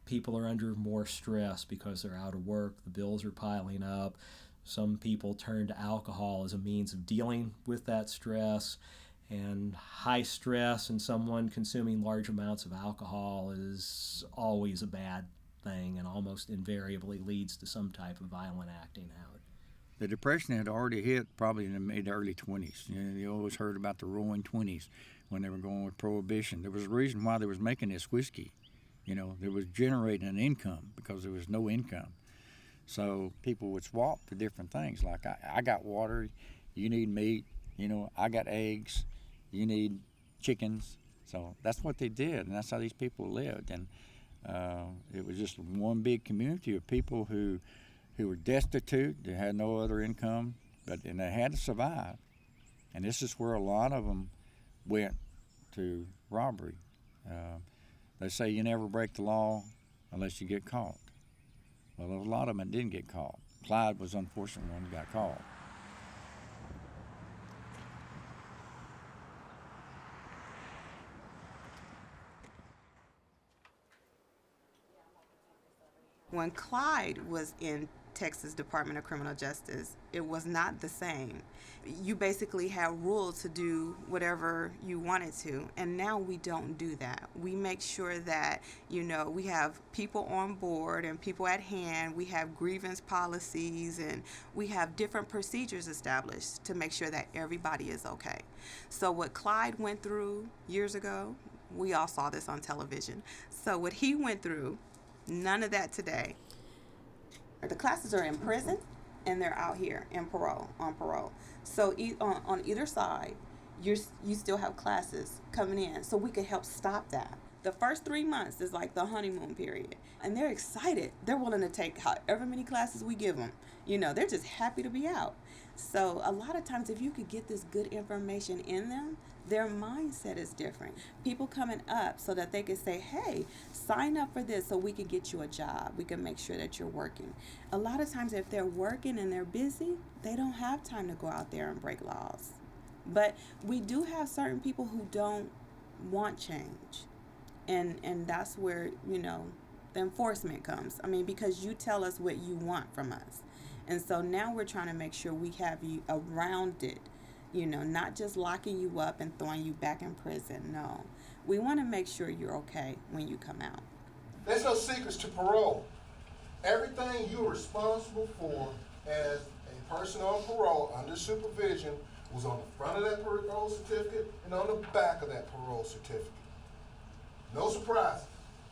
people are under more stress because they're out of work, the bills are piling up. Some people turn to alcohol as a means of dealing with that stress, and high stress and someone consuming large amounts of alcohol is always a bad thing and almost invariably leads to some type of violent acting out. The Depression had already hit probably in the mid-early 20s. You always heard about the roaring 20s when they were going with Prohibition. There was a reason why they was making this whiskey. They was generating an income because there was no income. So people would swap for different things. Like, I got water, you need meat, I got eggs, you need chickens. So that's what they did, and that's how these people lived. And it was just one big community of people who were destitute, they had no other income, and they had to survive. And this is where a lot of them went to robbery. They say you never break the law unless you get caught. Well, a lot of them didn't get caught. Clyde was unfortunate one who got caught. When Clyde was in Texas Department of Criminal Justice, it was not the same. You basically had rules to do whatever you wanted to, and now we don't do that. We make sure that, we have people on board and people at hand. We have grievance policies, and we have different procedures established to make sure that everybody is okay. So what Clyde went through years ago, we all saw this on television. So what he went through, none of that today. The classes are in prison, and they're out here on parole. So on either side, you still have classes coming in, so we could help stop that. The first 3 months is like the honeymoon period, and they're excited. They're willing to take however many classes we give them. They're just happy to be out. So a lot of times, if you could get this good information in them, their mindset is different. People coming up so that they could say, hey, sign up for this so we could get you a job. We can make sure that you're working. A lot of times if they're working and they're busy, they don't have time to go out there and break laws. But we do have certain people who don't want change. And that's where, the enforcement comes. Because you tell us what you want from us. And so now we're trying to make sure we have you around it. Not just locking you up and throwing you back in prison. No. We want to make sure you're okay when you come out. There's no secrets to parole. Everything you're responsible for as a person on parole under supervision was on the front of that parole certificate and on the back of that parole certificate. No surprises.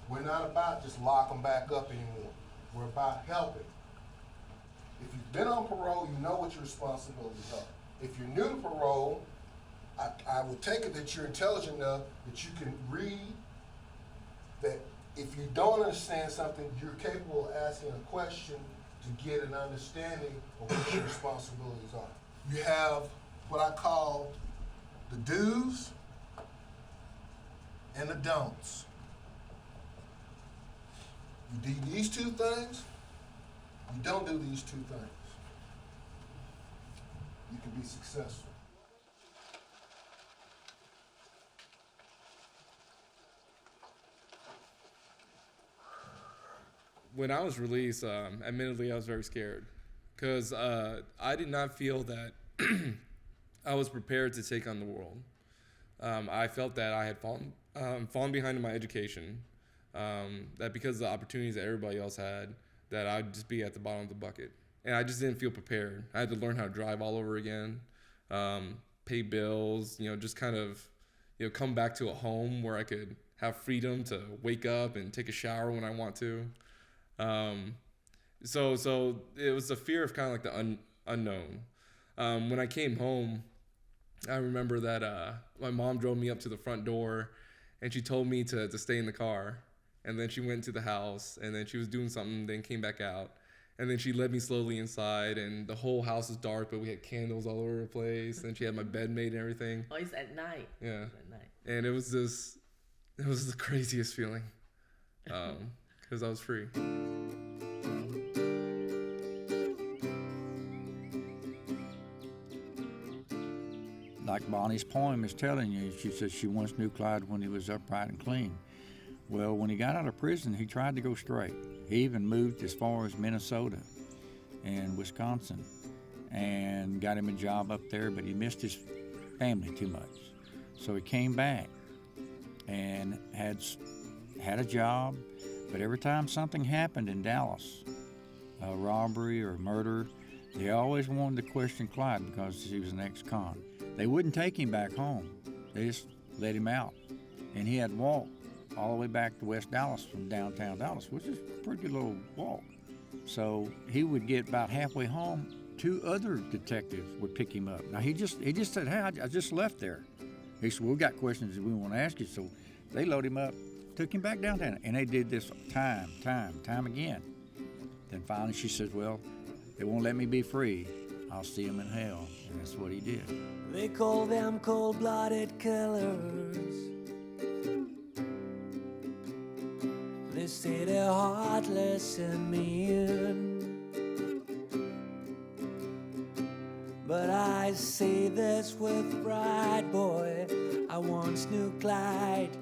We're not about just lock them back up anymore. We're about helping. If you've been on parole, you know what your responsibilities are. If you're new to parole, I would take it that you're intelligent enough that you can read, that if you don't understand something, you're capable of asking a question to get an understanding of what your responsibilities are. You have what I call the do's and the don'ts. You do these two things, you don't do these two things. You can be successful. When I was released, admittedly, I was very scared because I did not feel that I was prepared to take on the world. I felt that I had fallen behind in my education, that because of the opportunities that everybody else had, that I'd just be at the bottom of the bucket. And I just didn't feel prepared. I had to learn how to drive all over again, pay bills, just kind of, come back to a home where I could have freedom to wake up and take a shower when I want to. So it was a fear of kind of like the unknown. When I came home, I remember that my mom drove me up to the front door, and she told me to stay in the car. And then she went to the house, and then she was doing something, then came back out. And then she led me slowly inside, and the whole house was dark, but we had candles all over the place. And she had my bed made and everything. Oh, it's at night. Yeah. It's at night. And it was the craziest feeling, because I was free. Like Bonnie's poem is telling you, she says she once knew Clyde when he was upright and clean. Well, when he got out of prison, he tried to go straight. He even moved as far as Minnesota and Wisconsin and got him a job up there, but he missed his family too much. So he came back and had a job, but every time something happened in Dallas, a robbery or murder, they always wanted to question Clyde because he was an ex-con. They wouldn't take him back home. They just let him out. And he had walked all the way back to West Dallas from downtown Dallas, which is a pretty good little walk. So he would get about halfway home, 2 other detectives would pick him up. Now he just said, hey, I just left there. He said, well, we got questions that we want to ask you. So they loaded him up, took him back downtown. And they did this time again. Then finally she says, well, they won't let me be free. I'll see him in hell. And that's what he did. They call them cold-blooded killers. They say they're heartless and mean. But I say this with pride, boy. I once knew Clyde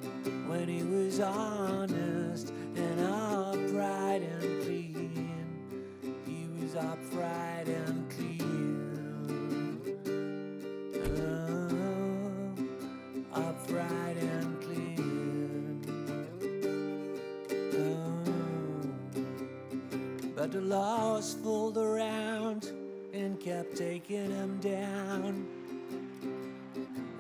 when he was honest and upright and clean. He was upright and clean. Upright and clean. But the laws fooled around and kept taking him down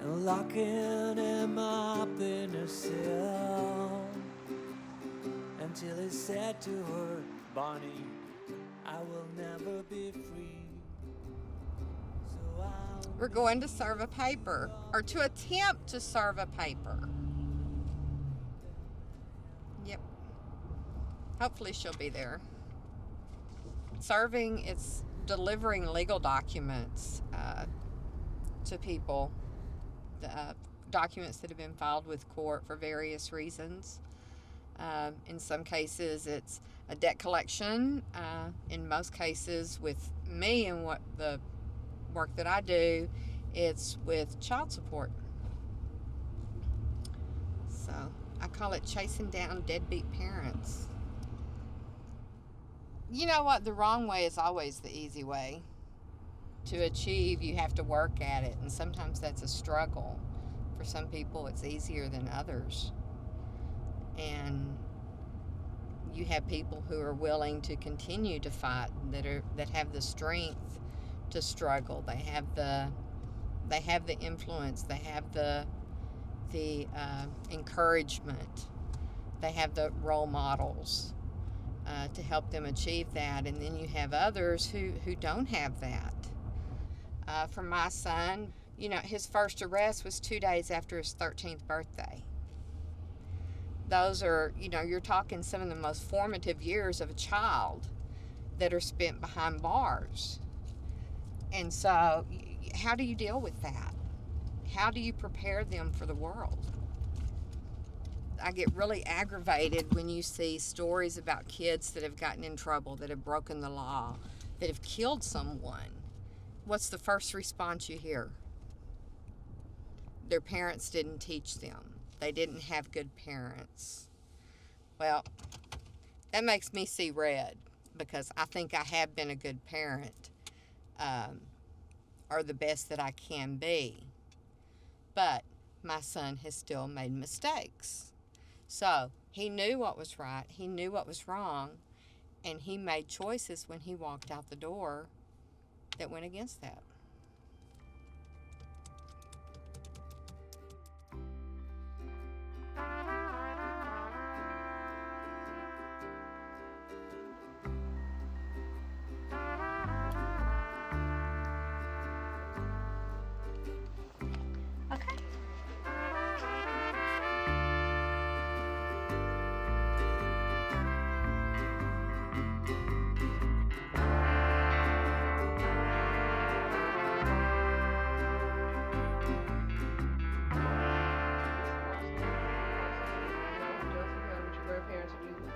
and locking him up in a cell until he said to her, Bonnie, I will never be free. So We're going to serve a paper, or to attempt to serve a paper. Yep. Hopefully she'll be there. Serving, it's delivering legal documents to people, documents that have been filed with court for various reasons. In some cases, it's a debt collection. In most cases, with me and what the work that I do, it's with child support. So I call it chasing down deadbeat parents. You know what? The wrong way is always the easy way. To achieve, you have to work at it, and sometimes that's a struggle. For some people, it's easier than others. And you have people who are willing to continue to fight, that have the strength to struggle. They have the influence. They have the encouragement. They have the role models to help them achieve that. And then you have others who don't have that. For my son, his first arrest was 2 days after his 13th birthday. Those are, you're talking some of the most formative years of a child that are spent behind bars. And so, how do you deal with that? How do you prepare them for the world? I get really aggravated when you see stories about kids that have gotten in trouble, that have broken the law, that have killed someone. What's the first response you hear? Their parents didn't teach them. They didn't have good parents. Well, that makes me see red, because I think I have been a good parent, or the best that I can be. But my son has still made mistakes. So he knew what was right, he knew what was wrong, and he made choices when he walked out the door that went against that.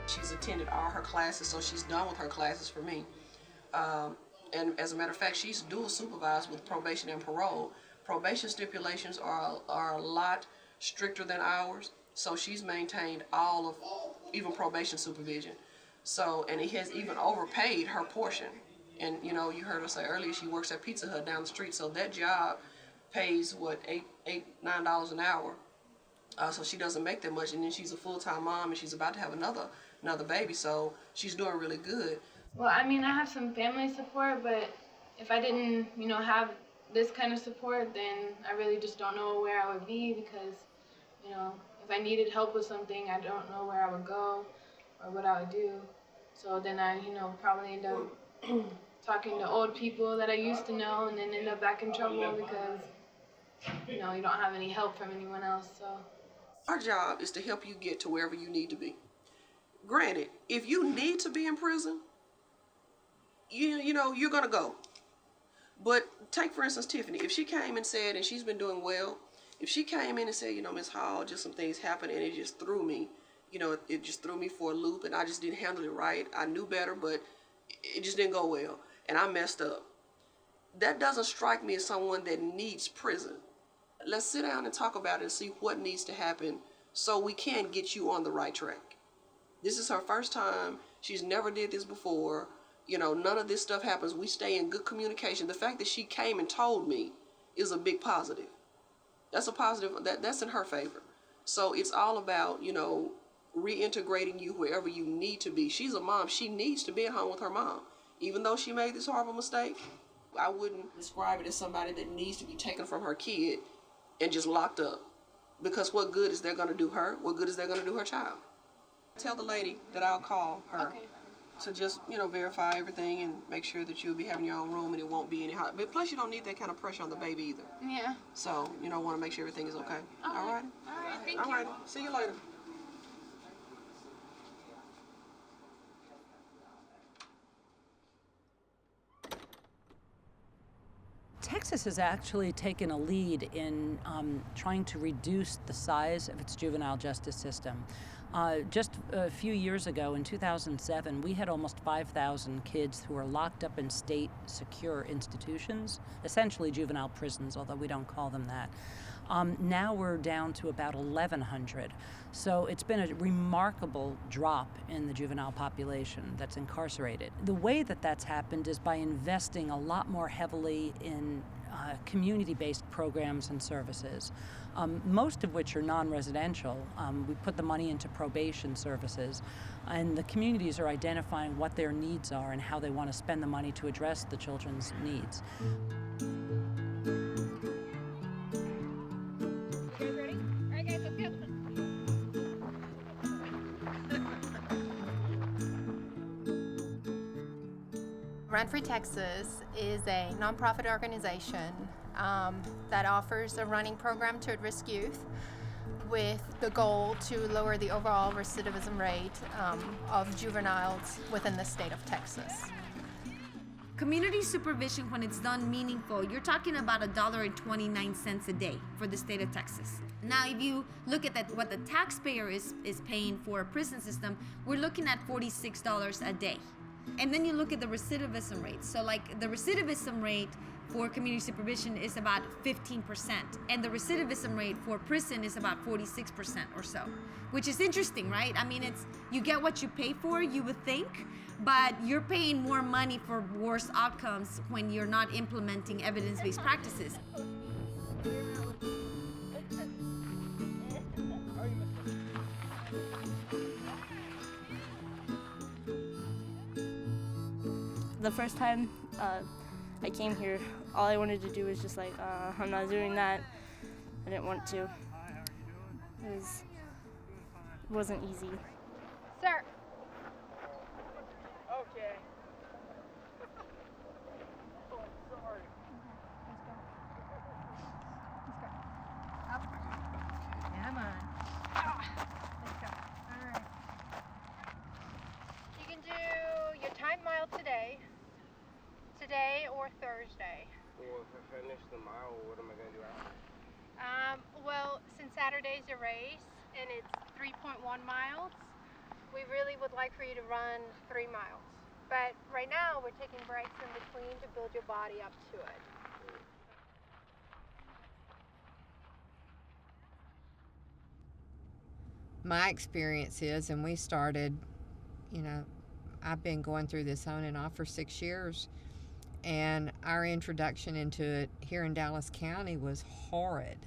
She's attended all her classes, so she's done with her classes for me. And as a matter of fact, she's dual supervised with probation and parole. Probation stipulations are a lot stricter than ours. So she's maintained all of even probation supervision. So, and it has even overpaid her portion. And you know, you heard her say earlier she works at Pizza Hut down the street, so that job pays what, $9 an hour. So she doesn't make that much, and then she's a full-time mom, and she's about to have another baby, so she's doing really good. Well, I mean, I have some family support, but if I didn't, have this kind of support, then I really just don't know where I would be, because, if I needed help with something, I don't know where I would go or what I would do. So then I, probably end up talking to old people that I used to know, and then end up back in trouble because, you don't have any help from anyone else, so. Our job is to help you get to wherever you need to be. Granted, if you need to be in prison, you're gonna go. But take for instance Tiffany, if she came and said, and she's been doing well, if she came in and said, Miss Hall, just some things happened and it just threw me, it just threw me for a loop and I just didn't handle it right. I knew better, but it just didn't go well and I messed up. That doesn't strike me as someone that needs prison. Let's sit down and talk about it and see what needs to happen so we can get you on the right track. This is her first time. She's never did this before. None of this stuff happens. We stay in good communication. The fact that she came and told me is a big positive. That's a positive. That's in her favor. So it's all about, reintegrating you wherever you need to be. She's a mom. She needs to be at home with her mom. Even though she made this horrible mistake, I wouldn't describe it as somebody that needs to be taken from her kid and just locked up. Because what good is that going to do her? What good is that going to do her child? Tell the lady that I'll call her. Okay. So just, verify everything and make sure that you'll be having your own room and it won't be any hot. But plus you don't need that kind of pressure on the baby either. Yeah. So, want to make sure everything is okay. All right? All right, thank you. All right, see you later. Texas has actually taken a lead in trying to reduce the size of its juvenile justice system. Just a few years ago, in 2007, we had almost 5,000 kids who were locked up in state secure institutions, essentially juvenile prisons, although we don't call them that. Now we're down to about 1,100. So it's been a remarkable drop in the juvenile population that's incarcerated. The way that that's happened is by investing a lot more heavily in community-based programs and services, most of which are non-residential. We put the money into probation services, and the communities are identifying what their needs are and how they want to spend the money to address the children's needs. Run Free Texas is a nonprofit organization that offers a running program to at-risk youth with the goal to lower the overall recidivism rate of juveniles within the state of Texas. Community supervision, when it's done meaningful, you're talking about $1.29 a day for the state of Texas. Now, if you look at what the taxpayer is paying for a prison system, we're looking at $46 a day. And then you look at the recidivism rate. So like the recidivism rate for community supervision is about 15%, and the recidivism rate for prison is about 46% or so, which is interesting, right? I mean, you get what you pay for, you would think, but you're paying more money for worse outcomes when you're not implementing evidence-based practices. The first time I came here, all I wanted to do was just like, I'm not doing that. I didn't want to. It wasn't easy. Sir. Okay. Come on. Let's go. All right. You can do your time mile today or Thursday. Well, if I finish the mile, what am I going to do after? Well, since Saturday's a race and it's 3.1 miles, we really would like for you to run 3 miles. But right now, we're taking breaks in between to build your body up to it. my experience is, and we started, I've been going through this on and off for 6 years, and our introduction into it here in Dallas County was horrid.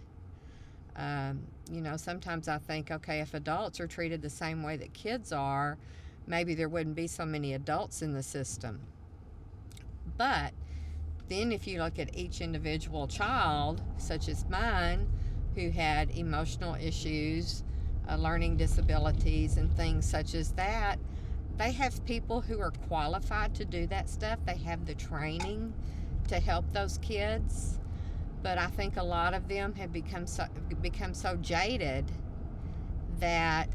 Sometimes I think, okay, if adults are treated the same way that kids are, maybe there wouldn't be so many adults in the system. But then if you look at each individual child, such as mine, who had emotional issues, learning disabilities, and things such as that, they have people who are qualified to do that stuff. They have the training to help those kids. But I think a lot of them have become so jaded that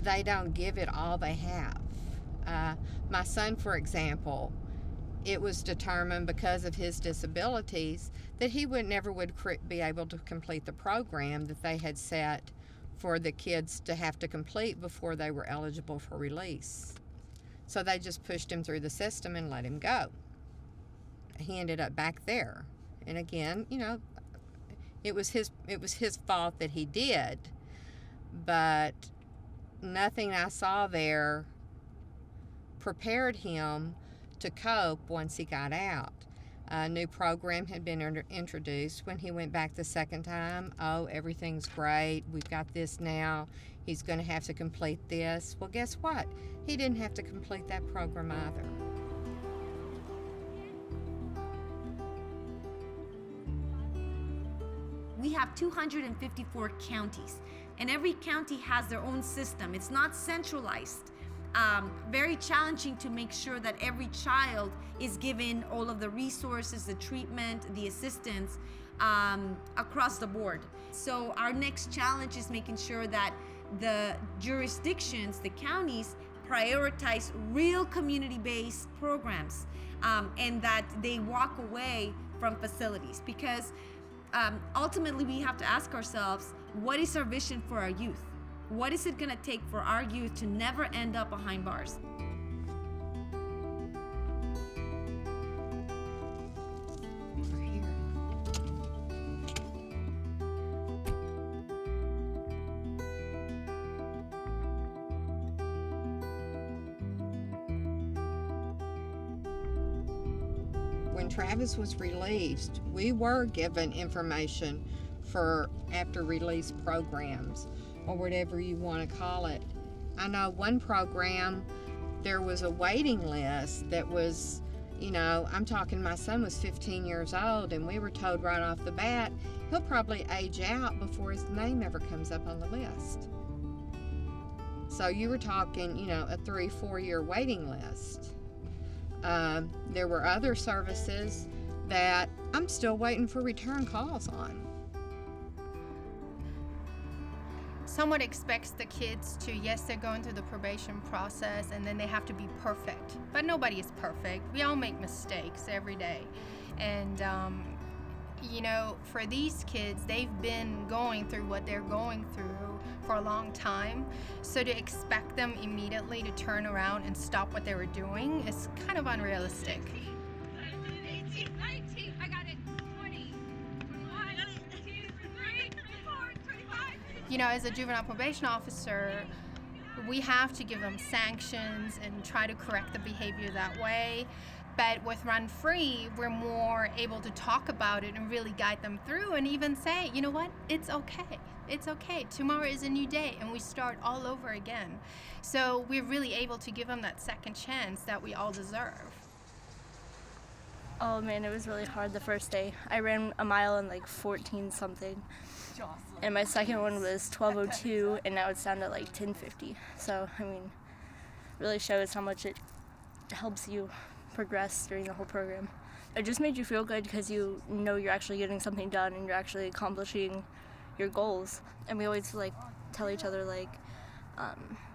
they don't give it all they have. My son, for example, it was determined because of his disabilities that he never would be able to complete the program that they had set for the kids to have to complete before they were eligible for release. So they just pushed him through the system and let him go. He ended up back there. And again, it was his fault that he did, but nothing I saw there prepared him to cope once he got out. A new program had been introduced when he went back the second time. Oh, everything's great. We've got this now. He's going to have to complete this. Well, guess what? He didn't have to complete that program either. We have 254 counties, and every county has their own system. It's not centralized. Very challenging to make sure that every child is given all of the resources, the treatment, the assistance across the board. So our next challenge is making sure that the jurisdictions, the counties, prioritize real community-based programs and that they walk away from facilities, because ultimately we have to ask ourselves, what is our vision for our youth? What is it going to take for our youth to never end up behind bars? When Travis was released, we were given information for after release programs, or whatever you want to call it. I know one program, there was a waiting list that was, I'm talking, my son was 15 years old, and we were told right off the bat, he'll probably age out before his name ever comes up on the list. So you were talking, a 3-4 year waiting list. There were other services that I'm still waiting for return calls on. Someone expects the kids to, yes, they're going through the probation process and then they have to be perfect. But nobody is perfect. We all make mistakes every day. And, for these kids, they've been going through what they're going through for a long time. So to expect them immediately to turn around and stop what they were doing is kind of unrealistic. 18, 19, I got it. 20, 21, 22, 23, 24, 25. As a juvenile probation officer, we have to give them sanctions and try to correct the behavior that way. But with Run Free, we're more able to talk about it and really guide them through and even say, you know what, it's okay. It's okay. Tomorrow is a new day and we start all over again. So we're really able to give them that second chance that we all deserve. Oh man, it was really hard the first day. I ran a mile in like 14 something. And my second one was 12:02, and now it's down to like 10:50. So, really shows how much it helps you progress during the whole program. It just made you feel good because you know you're actually getting something done and you're actually accomplishing your goals. And we always tell each other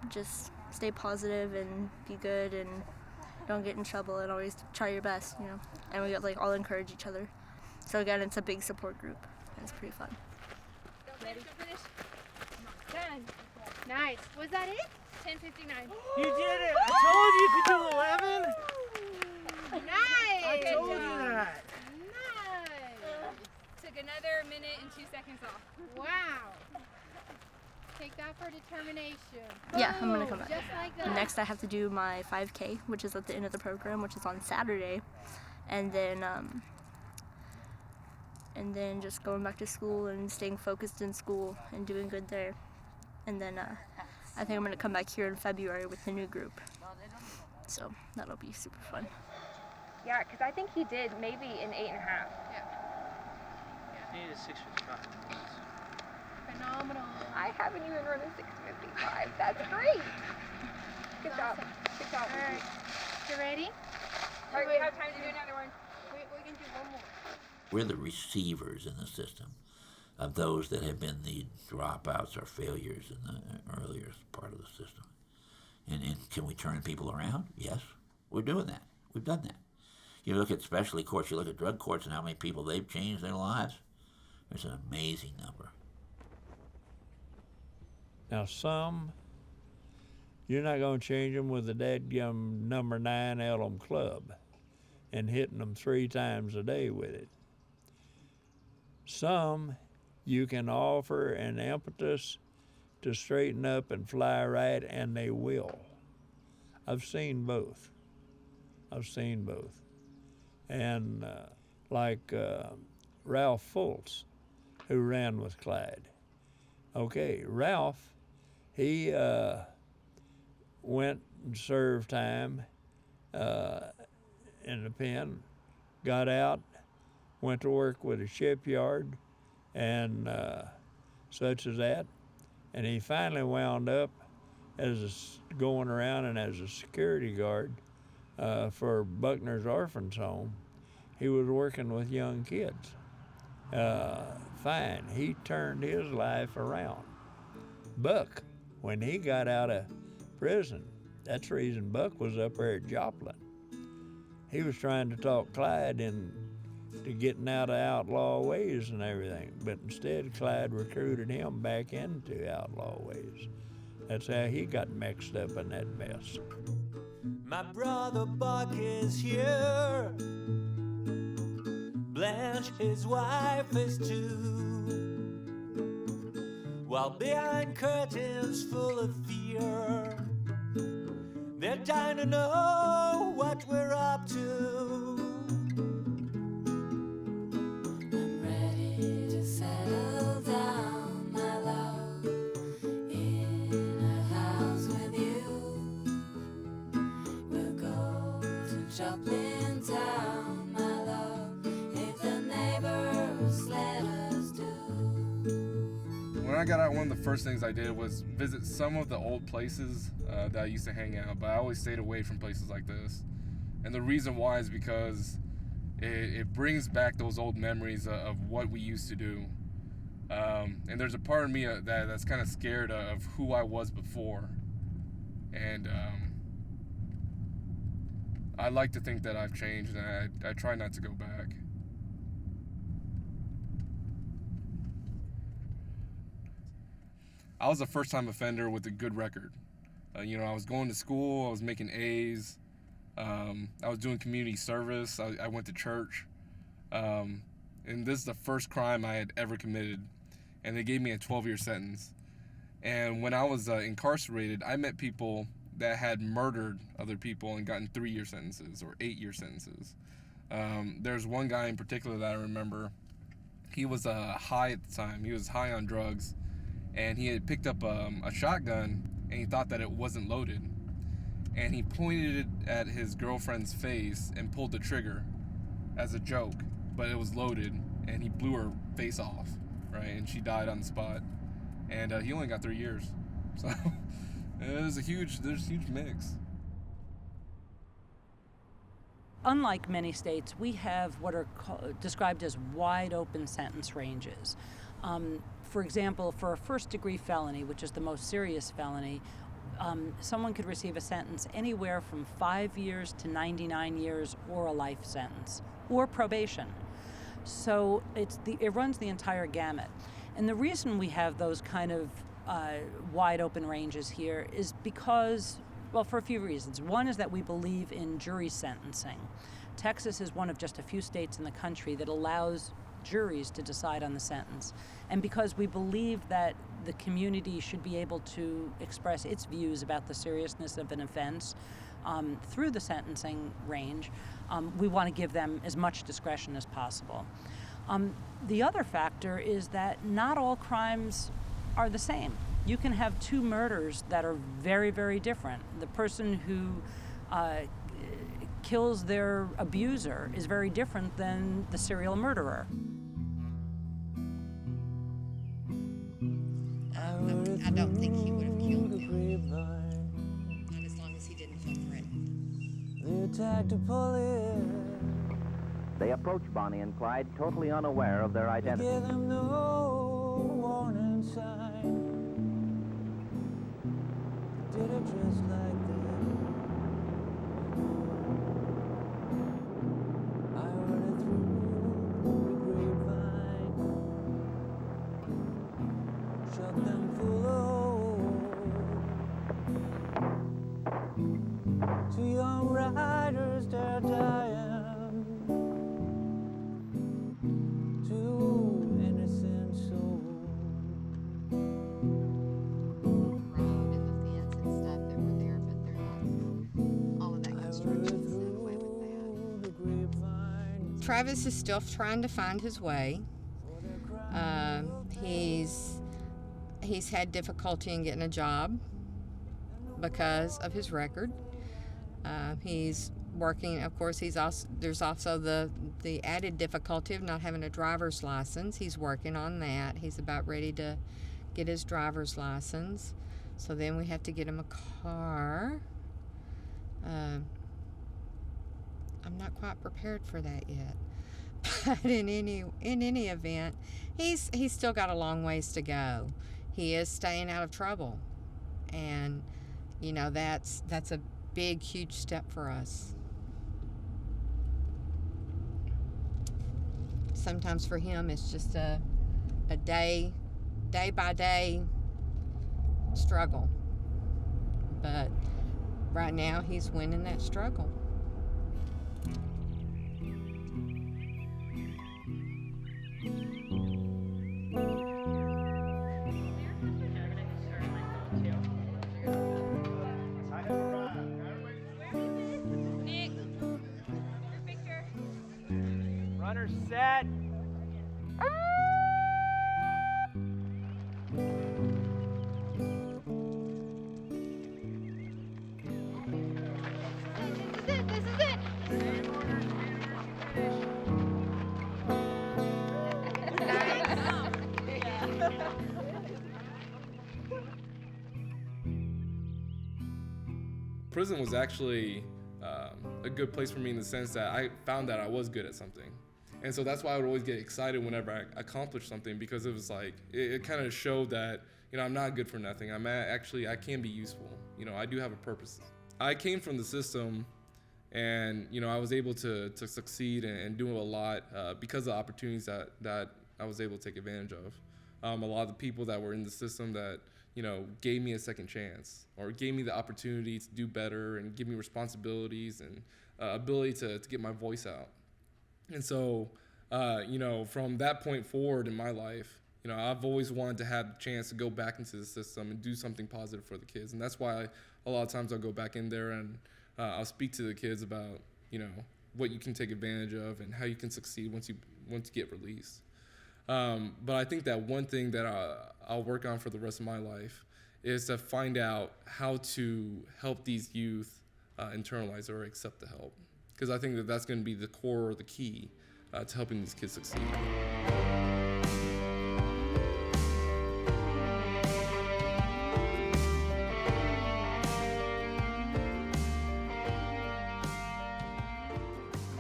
just stay positive and be good and don't get in trouble and always try your best, And we all encourage each other. So again, it's a big support group. It's pretty fun. Ready to finish? 10. Nice. Was that it? 10:59. You did it! I told you could do 11! Nice! I told you that! Nice! Took another minute and 2 seconds off. Wow! Take that for determination. Yeah, I'm gonna come back. Just like that. Next, I have to do my 5K, which is at the end of the program, which is on Saturday, and then just going back to school and staying focused in school and doing good there. And then I think I'm gonna come back here in February with the new group. So that'll be super fun. Yeah, because I think he did maybe an 8.5. He needed 6:55. Phenomenal. I haven't even run a 6:55. That's great. Good job. Good job. All right. You ready? All right, we have time to do another one. We can do one more. We're the receivers in the system of those that have been the dropouts or failures in the earlier part of the system. And can we turn people around? Yes, we're doing that. We've done that. You look at specialty courts, you look at drug courts and how many people they've changed their lives. There's an amazing number. Now some, you're not going to change them with the dadgum number 9 Elm Club and hitting them 3 times a day with it. Some, you can offer an impetus to straighten up and fly right, and they will. I've seen both. And like Ralph Fultz, who ran with Clyde. Okay, Ralph, he went and served time in the pen, got out, went to work with a shipyard and such as that. And he finally wound up going around and as a security guard for Buckner's Orphans Home. He was working with young kids. Fine, he turned his life around. Buck, when he got out of prison, that's the reason Buck was up there at Joplin. He was trying to talk Clyde into getting out of outlaw ways and everything, but instead Clyde recruited him back into outlaw ways. That's how he got mixed up in that mess. My brother Buck is here. Blanche, his wife, is too. While behind curtains full of fear, they're dying to know what we're up to. I'm ready to settle down, my love, in a house with you. We'll go to Joplin Town, my love, if the neighbors let us do. When I got out, one of the first things I did was visit some of the old places that I used to hang out, but I always stayed away from places like this. And the reason why is because it brings back those old memories of what we used to do. And there's a part of me that's kind of scared of who I was before. And I like to think that I've changed, and I try not to go back. I was a first-time offender with a good record. I was going to school, I was making A's, I was doing community service, I went to church, and this is the first crime I had ever committed, and they gave me a 12-year sentence. And when I was incarcerated, I met people that had murdered other people and gotten 3-year sentences or 8-year sentences. There's one guy in particular that I remember. He was high at the time. He was high on drugs, and he had picked up a shotgun, and he thought that it wasn't loaded. And he pointed it at his girlfriend's face and pulled the trigger as a joke, but it was loaded, and he blew her face off, right? And she died on the spot. And he only got 3 years. So there's a huge mix. Unlike many states, we have what are described as wide open sentence ranges. For example, for a first-degree felony, which is the most serious felony, someone could receive a sentence anywhere from 5 years to 99 years or a life sentence, or probation. So it runs the entire gamut. And the reason we have those kind of wide open ranges here is because, well, for a few reasons. One is that we believe in jury sentencing. Texas is one of just a few states in the country that allows juries to decide on the sentence. And because we believe that the community should be able to express its views about the seriousness of an offense through the sentencing range, we want to give them as much discretion as possible. The other factor is that not all crimes are the same. You can have two murders that are very, very different. The person who kills their abuser is very different than the serial murderer. I don't think he would have killed him. Not as long as he didn't feel threatened. They approached Bonnie and Clyde totally unaware of their identity. Give them no warning sign. Did it just like this. I heard it through the grapevine. Shut them full of. Two young riders, they're dying. Travis is still trying to find his way. He's had difficulty in getting a job because of his record. He's working, of course, there's also the added difficulty of not having a driver's license. He's working on that. He's about ready to get his driver's license. So then we have to get him a car. I'm not quite prepared for that yet. But in any event, he's still got a long ways to go. He is staying out of trouble. And you know, that's a big, huge step for us. Sometimes for him it's just a day by day struggle. But right now he's winning that struggle. Runner set. Prison was actually a good place for me in the sense that I found that I was good at something. And so that's why I would always get excited whenever I accomplished something, because it was like, it kind of showed that, you know, I'm not good for nothing. I can be useful. You know, I do have a purpose. I came from the system and, you know, I was able to succeed and do a lot because of the opportunities that I was able to take advantage of. A lot of the people that were in the system that, you know, gave me a second chance or gave me the opportunity to do better and give me responsibilities and ability to get my voice out. And so, you know, from that point forward in my life, you know, I've always wanted to have the chance to go back into the system and do something positive for the kids. And that's why a lot of times I'll go back in there and I'll speak to the kids about, you know, what you can take advantage of and how you can succeed once you get released. But I think that one thing that I'll work on for the rest of my life is to find out how to help these youth internalize or accept the help. Because I think that that's going to be the core or the key to helping these kids succeed.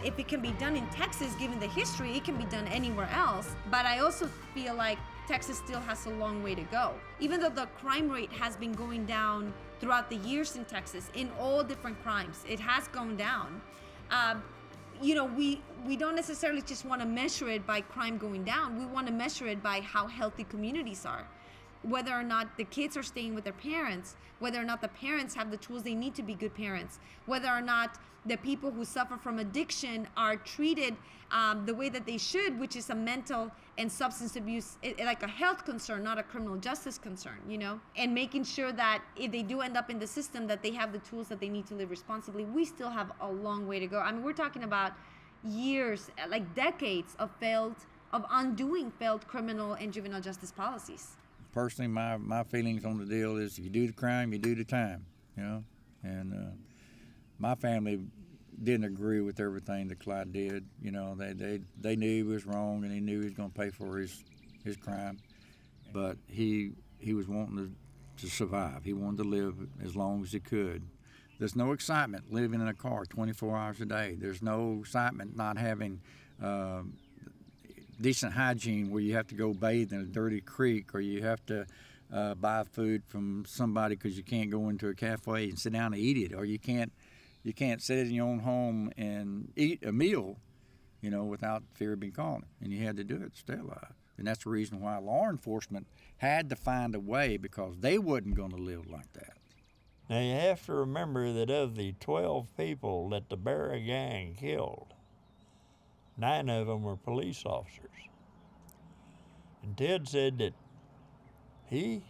If it can be done in Texas, given the history, it can be done anywhere else. But I also feel like Texas still has a long way to go. Even though the crime rate has been going down throughout the years in Texas, in all different crimes, it has gone down. You know, we don't necessarily just want to measure it by crime going down. We want to measure it by how healthy communities are. whether or not the kids are staying with their parents, whether or not the parents have the tools they need to be good parents, whether or not the people who suffer from addiction are treated the way that they should, which is a mental and substance abuse, like a health concern, not a criminal justice concern, you know? And making sure that if they do end up in the system, that they have the tools that they need to live responsibly. We still have a long way to go. I mean, we're talking about years, like decades of undoing failed criminal and juvenile justice policies. Personally, my feelings on the deal is if you do the crime, you do the time, you know? And my family didn't agree with everything that Clyde did. You know, they knew he was wrong and he knew he was going to pay for his crime. But he was wanting to survive. He wanted to live as long as he could. There's no excitement living in a car 24 hours a day. There's no excitement not having decent hygiene where you have to go bathe in a dirty creek or you have to buy food from somebody because you can't go into a cafe and sit down and eat it, or you can't sit in your own home and eat a meal, you know, without fear of being caught. And you had to do it to stay alive. And that's the reason why law enforcement had to find a way, because they wasn't going to live like that. Now you have to remember that of the 12 people that the Barra gang killed, 9 of them were police officers. And Ted said that he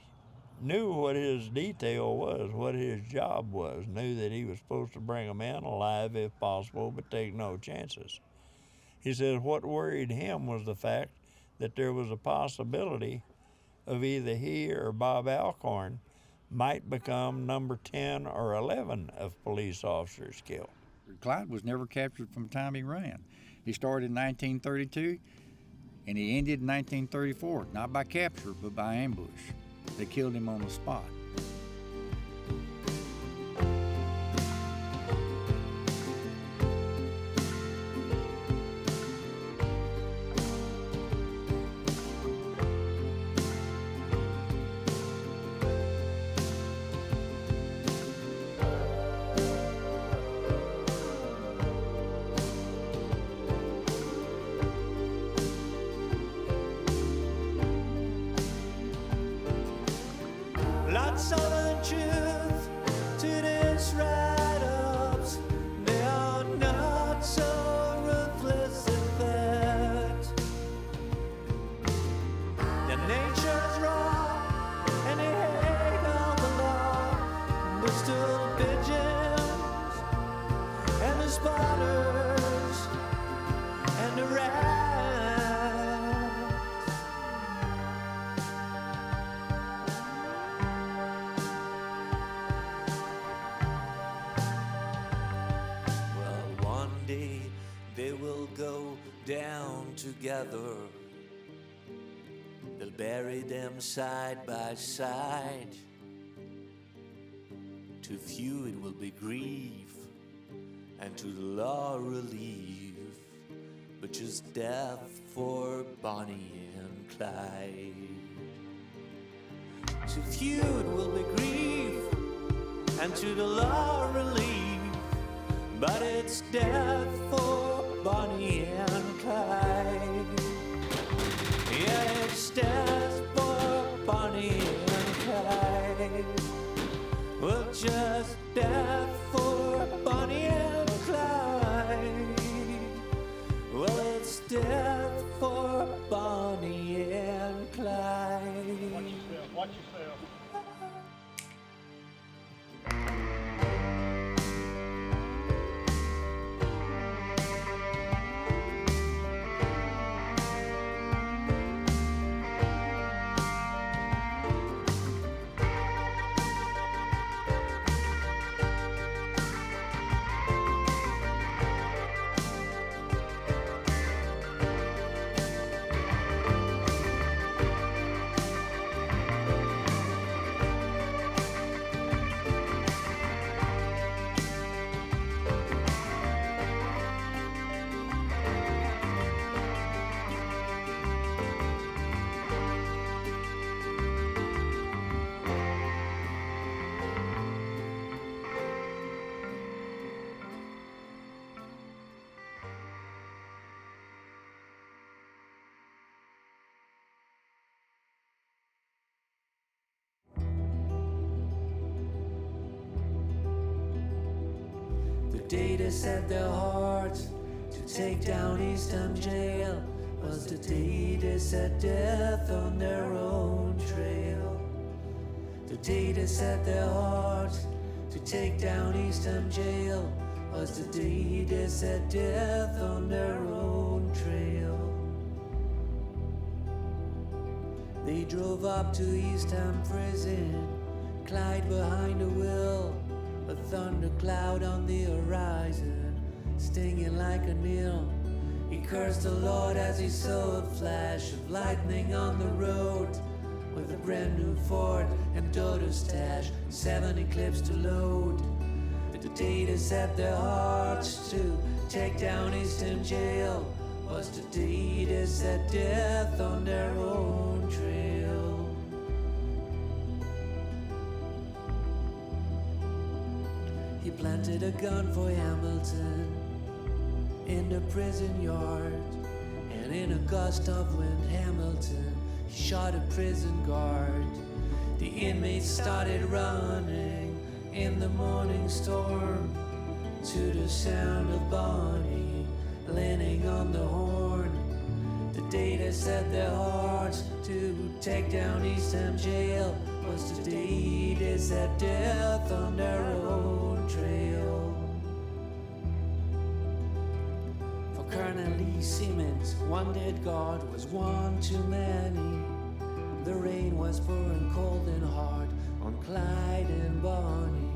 knew what his detail was, what his job was, knew that he was supposed to bring them in alive if possible, but take no chances. He said what worried him was the fact that there was a possibility of either he or Bob Alcorn might become number 10 or 11 of police officers killed. Clyde was never captured from the time he ran. He started in 1932 and he ended in 1934, not by capture, but by ambush. They killed him on the spot. Lots of untruth to these write-ups. They are not so ruthless in fact. Their nature's raw and they hate all the law. But still the pigeons and the spotters and the rats. They will go down together. They'll bury them side by side. To few it will be grief, and to the law relief, but just death for Bonnie and Clyde. To few it will be grief, and to the law relief, but it's death for Bonnie and Clyde. Yeah, it's death for Bonnie and Clyde. Well, just death for Bonnie and Clyde. Well, it's death for Bonnie and Clyde. Watch yourself, watch yourself. data set their hearts to take down Eastham Jail was the day they set death on their own trail. The day they set their hearts to take down Eastham Jail was the day they set death on their own trail. They drove up to Eastham Prison, Clyde behind the wheel, a thundercloud on the horizon, stinging like a nail. He cursed the Lord as he saw a flash of lightning on the road, with a brand new Ford and daughter stash, 70 clips to load. The day they set their hearts to take down Eastham Jail was the day they set death on their own trail. He planted a gun for Hamilton in the prison yard, and in a gust of wind, Hamilton, he shot a prison guard. The inmates started running in the morning storm to the sound of Bonnie leaning on the horn. The day they set their hearts to take down Eastham Jail was the day they set death on their own trail. For Colonel Lee Siemens, one dead guard was one too many. The rain was pouring cold and hard on Clyde and Bonnie.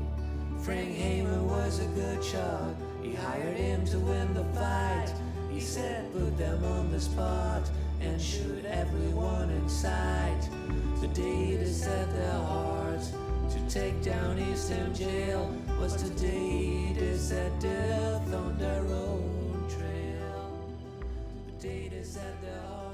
Frank Hamer was a good shot. He hired him to win the fight. He said, put them on the spot and shoot everyone in sight. The day they set their hearts to take down Eastham Jail was the day they set death on their own trail. The day they set their hearts